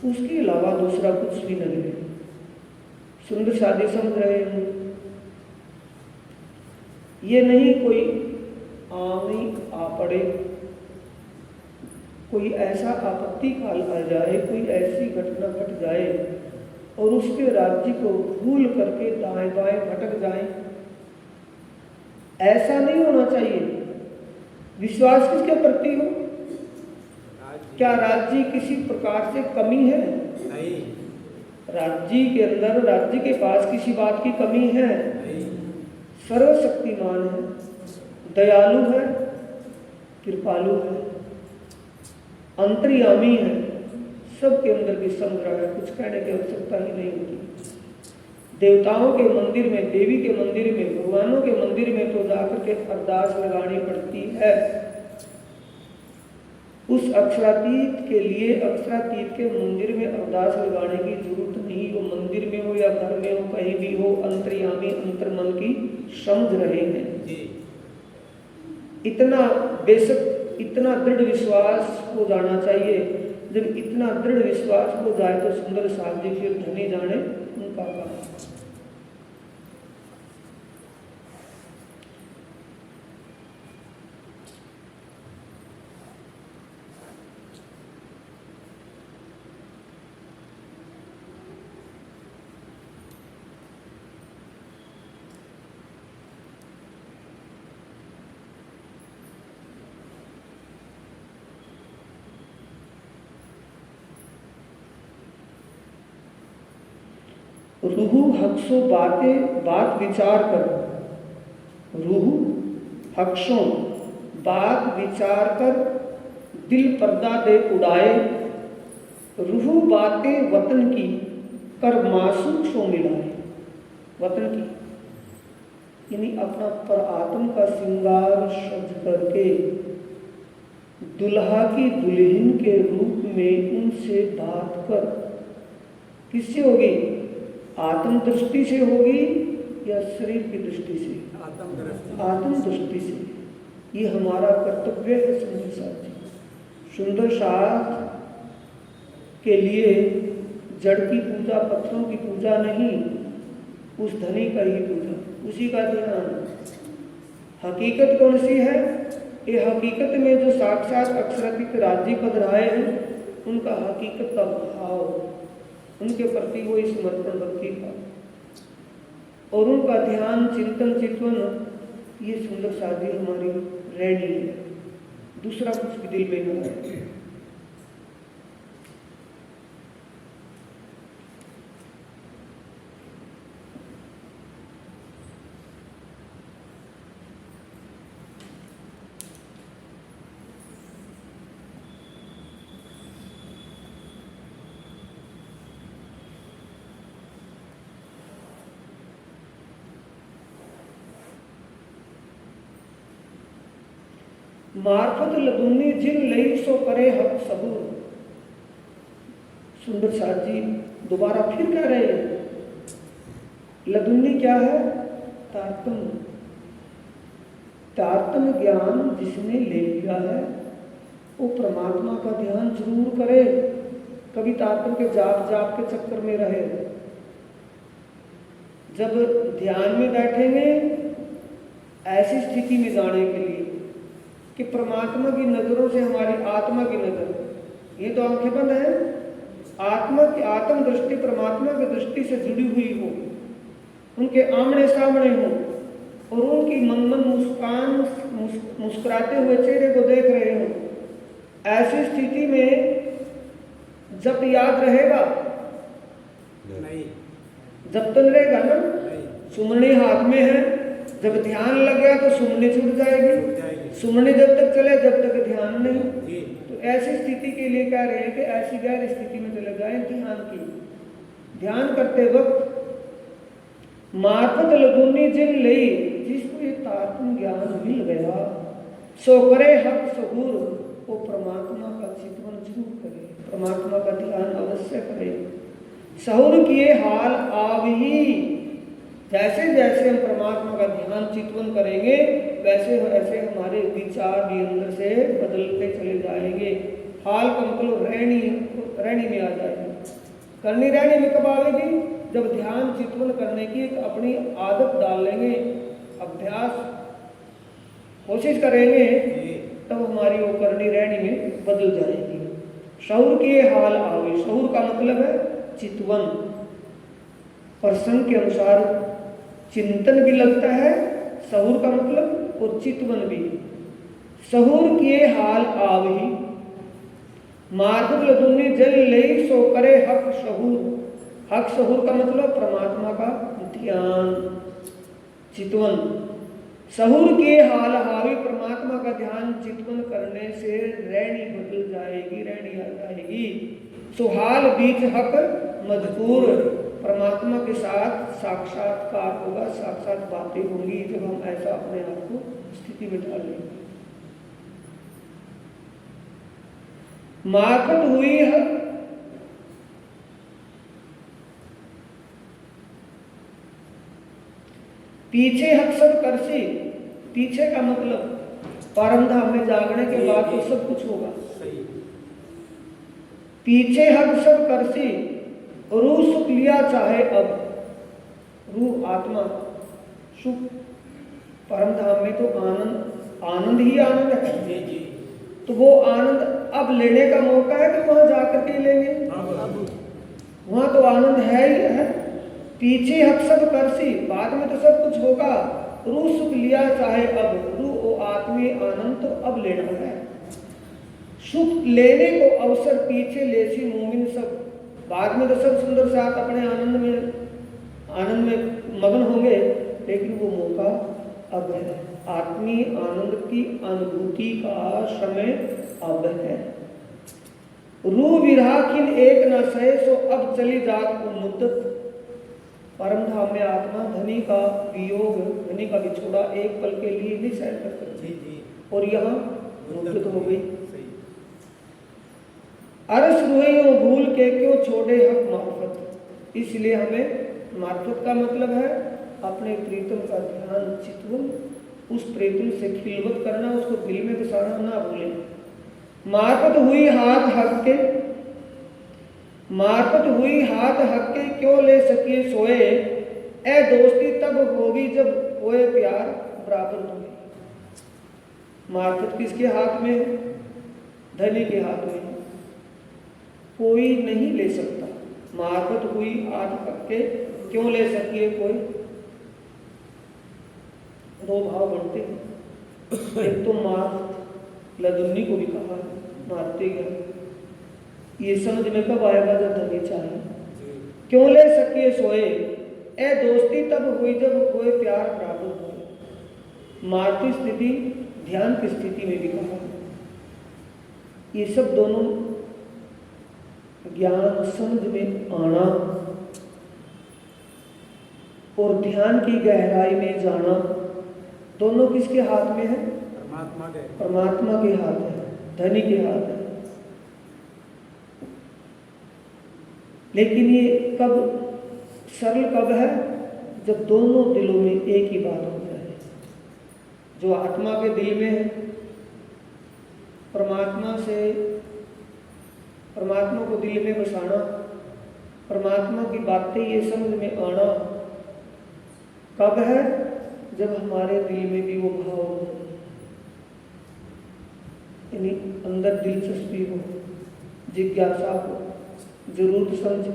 Speaker 1: उसके अलावा दूसरा कुछ भी नहीं है। सुंदर शादी समझ रहे हैं? ये नहीं कोई आमी आ पड़े, कोई ऐसा आपत्ति काल आ जाए, कोई ऐसी घटना घट जाए और उसके राज्य को भूल करके दाएं बाएं भटक जाए, ऐसा नहीं होना चाहिए। विश्वास किसके प्रति हो? क्या राज्य किसी प्रकार से कमी है? नहीं। राज्य के अंदर, राज्य के पास किसी बात की कमी है? नहीं। सर्वशक्तिमान है, दयालु है, कृपालु है, अंतर्यामी है, सबके अंदर भी समग्र है, कुछ कहने की आवश्यकता ही नहीं होती। देवताओं के मंदिर में, देवी के मंदिर में, भगवानों के मंदिर में तो जाकर के अरदास लगानी पड़ती है। उस अक्षरातीत के लिए अक्षरातीत के मंदिर में अरदास लगाने की जरूरत नहीं। वो मंदिर में हो या घर में हो, कहीं भी हो, अंतर्यामी अंतर्मन की समझ रहे हैं। इतना बेशक, इतना दृढ़ विश्वास हो जाना चाहिए। जब इतना दृढ़ विश्वास हो जाए तो सुंदर साथ जी फिर धनी जाने उनका काम। रूहु हक्षों बात विचार कर, रूहु हक्षों बात विचार कर दिल पर्दा दे उड़ाए, रूहु बातें वतन की कर मासूक सो मिलाए। वतन की यानी अपना पर आत्म का श्रृंगार सज करके दुल्हा की दुल्हन के रूप में उनसे बात कर। किससे होगी? आत्म दृष्टि से होगी या शरीर की दृष्टि से? आत्म दृष्टि से। ये हमारा कर्तव्य है सुंदर साथ जी। सुंदर साथ के लिए जड़ की पूजा, पत्थरों की पूजा नहीं, उस धनी का ही पूजा, उसी का ध्यान। हकीकत कौन सी है? ये हकीकत में जो साक्षात अक्षरातीत राज्य पद रहे हैं उनका हकीकत का भाव, उनके प्रति वो समर्पण भक्ति का और उनका ध्यान चिंतन चितवन, ये सुंदर शादी हमारी रहनी है। दूसरा कुछ भी दिल में न रहे। मार्फत लदुन्नी जिन लई सो करे हक सबूर। सुंदर साथ जी दोबारा फिर कह रहे हैं, लदुन्नी क्या है? तारतम्य। तारतम्य ज्ञान जिसने ले लिया है वो परमात्मा का ध्यान जरूर करे। कभी तारतम्य के जाप के चक्कर में रहे। जब ध्यान में बैठेंगे ऐसी स्थिति में जाने के लिए कि परमात्मा की नजरों से हमारी आत्मा की नजर, ये तो आंखें बंद है, आत्मा की आत्म दृष्टि परमात्मा की दृष्टि से जुड़ी हुई हो, उनके आमने सामने हो और उनकी मन मुस्कान मुस्कुराते हुए चेहरे को देख रहे हो। ऐसी स्थिति में जब याद रहेगा नहीं, जब तक रहेगा ना, सुमनी हाथ में है, जब ध्यान लग गया तो सुमनी छूट जाएगी। सुमनी जब तक चले जब तक ध्यान नहीं। तो ऐसी स्थिति के लिए कह रहे हैं कि ऐसी गैर स्थिति में चले जाए ध्यान की। ध्यान करते वक्त मार्फत लदुन्नी जिन लई, जिसको ये तारतम्य ज्ञान मिल गया, सो करे हक सबूर, वो परमात्मा का चिंतन जरूर करे, परमात्मा का ध्यान अवश्य करे। सहूर किए हाल आवही, जैसे जैसे हम परमात्मा का ध्यान चिंतन करेंगे वैसे वैसे हमारे विचार भी अंदर से बदलते चले जाएंगे। हाल का मतलब रहनी में आ जाएगी। करनी रहनी में कब आएगी? जब ध्यान चिंतन करने की एक अपनी आदत डाल लेंगे, अभ्यास कोशिश करेंगे, तब हमारी वो करनी रहनी में बदल जाएगी। शऊर के हाल आवे, शऊर का मतलब है चितवन। प्रसंग के अनुसार चिंतन भी लगता है, सहूर का मतलब और चितवन भी। सहूर किए हाल आवही, मार्ग लदुन्नी जल लई सो करे हक सहूर। हक सहूर का मतलब परमात्मा का ध्यान चितवन। सहूर के हाल हावी, परमात्मा का ध्यान चितवन करने से रहनी बदल जाएगी, रहनी आ जाएगी। सुहाल बीच हक मजबूर, परमात्मा के साथ साक्षात्कार होगा, साक्षात बातें होंगी जब हम ऐसा अपने आप को स्थिति में डाल लेंगे। मार्फत हुई है पीछे हक सब करसी। पीछे का मतलब परम धाम में जागने के बाद तो सब कुछ होगा। पीछे हक सब करसी, रूह सुख लिया चाहे अब। रूह आत्मा सुख, परम धाम में तो आनंद ही आनंद है। तो वो आनंद अब लेने का मौका है कि वहां जाकर के लेंगे। वहां तो आनंद है ही है। पीछे हक सब करसी, बाद में तो सब कुछ होगा। रूह सुख लिया चाहे अब, रूह वो आत्मीय आनंद तो अब लेना है। सुख लेने को अवसर पीछे लेसी मोमिन सब, बाद में तो सब सुंदर साथ अपने आनंद में आनंद में मगन होंगे, लेकिन वो मौका अब है। आत्मीय आनंद की अनुभूति का समय अब है। रू विरहा किन एक न सहे, सो अब चली जात को मुद्दत। परम धाम में आत्मा धनी का वियोग, धनी का विछोड़ा एक पल के लिए नहीं सहन कर सकती, और यहाँ मुद्दत हो गई। अरस रुइयों भूल के क्यों छोड़े हक मार्फत। इसलिए हमें मार्फत का मतलब है अपने प्रीतम का ध्यान चितवन, उस प्रीतम से खिलवत करना, उसको दिल में बसाना ना भूलें। मार्फत हुई हाथ हक के, मार्फत हुई हाथ हक के क्यों ले सकिए सोए। ए दोस्ती तब होगी जब होए प्यार बराबर होगी। मार्फत किसके हाथ में है? धनी के हाथ में। कोई नहीं ले सकता। मार्फत हुई हाथ हक के क्यों ले सकिए कोई। दो भाव बनते हैं, एक तो मार्फत लदुन्नी को भी कहा मारते गया, ये समझ में कब आएगा जब धनी चाहिए। क्यों ले सकिए सोए, ए दोस्ती तब हुई जब कोई प्यार बराबर हो। मारती स्थिति ध्यान की स्थिति में भी कहा। ये सब दोनों ज्ञान समझ में आना और ध्यान की गहराई में जाना, दोनों किसके हाथ में है? परमात्मा के हाथ है, धनी के हाथ है। लेकिन ये कब सरल कब है? जब दोनों दिलों में एक ही बात हो जाए। जो आत्मा के दिल में है, परमात्मा से, परमात्मा को दिल में बसाना, परमात्मा की बातें ये समझ में आना कब है? जब हमारे दिल में भी वो भाव हो, यानी अंदर दिलचस्पी हो, जिज्ञासा हो, जरूरत समझ।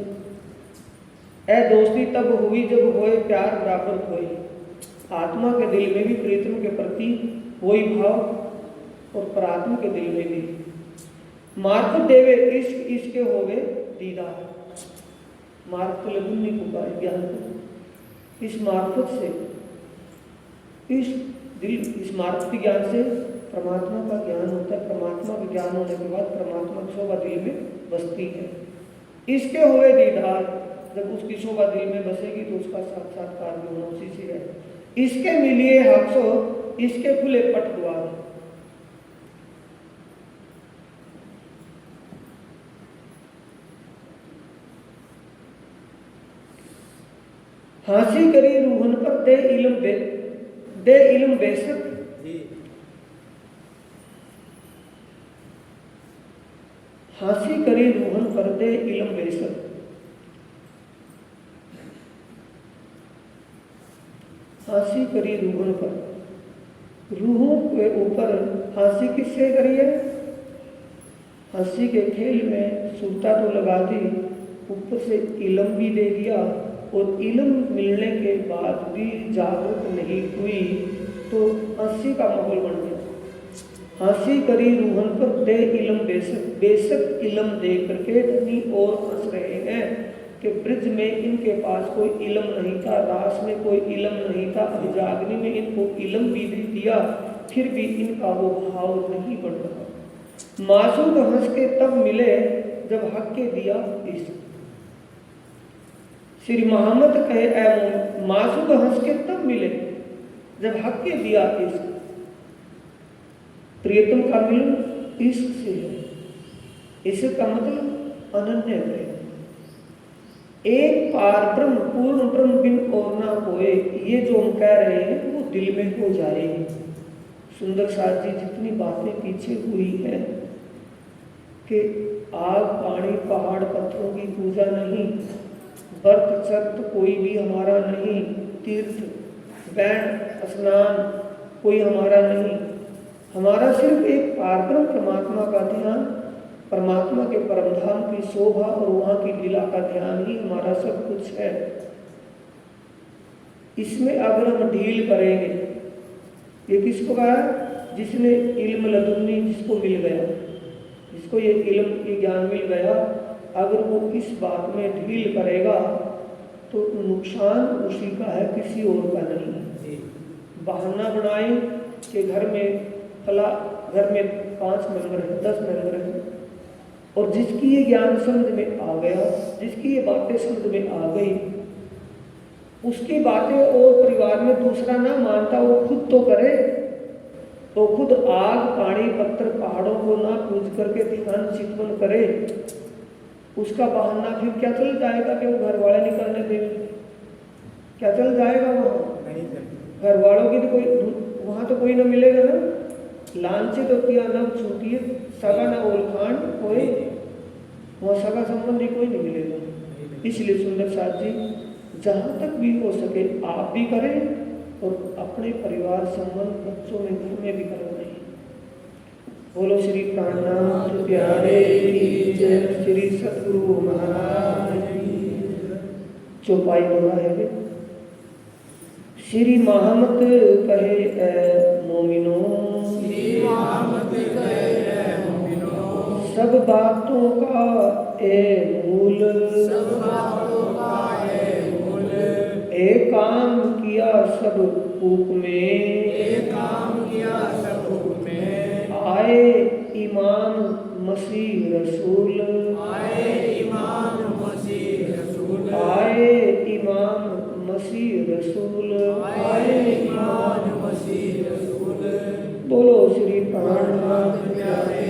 Speaker 1: ए दोस्ती तब हुई जब होए प्यार बराबर होए। आत्मा के दिल में भी प्रीतम के प्रति वही भाव, और परात्मा के दिल में भी। मार्फत देवे इश्क इसके होवे दीदार। मार्फत लदुन्नी को का ज्ञान को, इस मार्फत से, इस दिल, इस मार्फत ज्ञान से परमात्मा का ज्ञान होता है। परमात्मा का ज्ञान होने के बाद परमात्मा की शोभा दिल में बसती है। इसके हुए दीदार, जब उसकी शोभा दिल में बसेगी तो उसका साक्षात्कार भी होना उसी से है। इसके मिलिए हक सो, इसके खुले पट द्वार। हांसी करी रूहन पर दे इल्म बेशक। हांसी करी रूहन पर दे इल्म बेशक। हांसी करी रूहन पर, रूहों के ऊपर हांसी किससे करी है? हंसी के खेल में सुरता तो लगा दी, ऊपर से इल्म भी दे दिया, और इल्म मिलने के बाद भी जागरूक नहीं हुई तो हंसी का माहौल बन गया। हंसी करी रूहन पर दे इल्म बेशक। बेशक इल्म दे करके धनी और हंस रहे हैं कि ब्रिज में इनके पास कोई इल्म नहीं था, रास में कोई इल्म नहीं था, अभिजाग्नि में इनको इल्म भी दे दिया, फिर भी इनका वो भाव नहीं बढ़ रहा। मासूक हंस के तब मिले जब हक के दिया इश्क। श्री मोहम्मद कहे ऐ मासूक हंस के तब मिले जब हक के दिया इश्क। प्रियतम का मिलन इश्क से है। इश्क का मतलब अनन्य प्रेम। एक पार ब्रह्म पूर्ण ब्रह्म बिन और ना कोई, ये जो हम कह रहे हैं वो दिल में हो जाएगी। सुंदर साथ जी जितनी बातें पीछे हुई है कि आग पानी पहाड़ पत्थरों की पूजा नहीं, व्रत सत्य कोई भी हमारा नहीं, तीर्थ बैठ स्नान कोई हमारा नहीं, हमारा सिर्फ एक पारब्रह्म परमात्मा का ध्यान, परमात्मा के परमधाम की शोभा और वहाँ की लीला का ध्यान ही हमारा सब कुछ है। इसमें अगर हम ढील करेंगे, ये किसको कहा? जिसने इल्म लदुन्नी, जिसको मिल गया, जिसको ये इल्म ये ज्ञान मिल गया, अगर वो इस बात में ढील करेगा तो नुकसान उसी का है, किसी और का नहीं है। बहाना बनाए कि घर में 5 मेंबर है, 10 मेंबर है, और जिसकी ये ज्ञान समझ में आ गया, जिसकी ये बातें समझ में आ गई, उसकी बातें और परिवार में दूसरा ना मानता, वो खुद तो करे, तो खुद आग पानी पत्थर पहाड़ों को ना पूज करके ध्यान चिंतन करे, उसका बहाना फिर क्या चल जाएगा कि वो घर वाले नहीं करने देंगे? क्या चल जाएगा? वहाँ घर वालों की तो कोई, वहाँ तो कोई ना मिलेगा ना। लांछित होती न छूटिए सगा न ओलखान कोई, वहाँ सगा संबंधी कोई नहीं मिलेगा। इसलिए सुंदर साथ जी, जहाँ तक भी हो सके आप भी करें और अपने परिवार संबंध बच्चों में घर में भी करवाएं। बोलो श्री प्राणनाथ प्यारे की जय, श्री सतगुरु महाराज की। चौपाई बोला है, श्री महामत कहे ए मोमिनो, सब बातों का ए मूल, एक काम किया सब कूप में, आए इमाम मसीह रसूल, आए इमाम मसीह रसूल। बोलो श्री प्राणनाथ प्यारे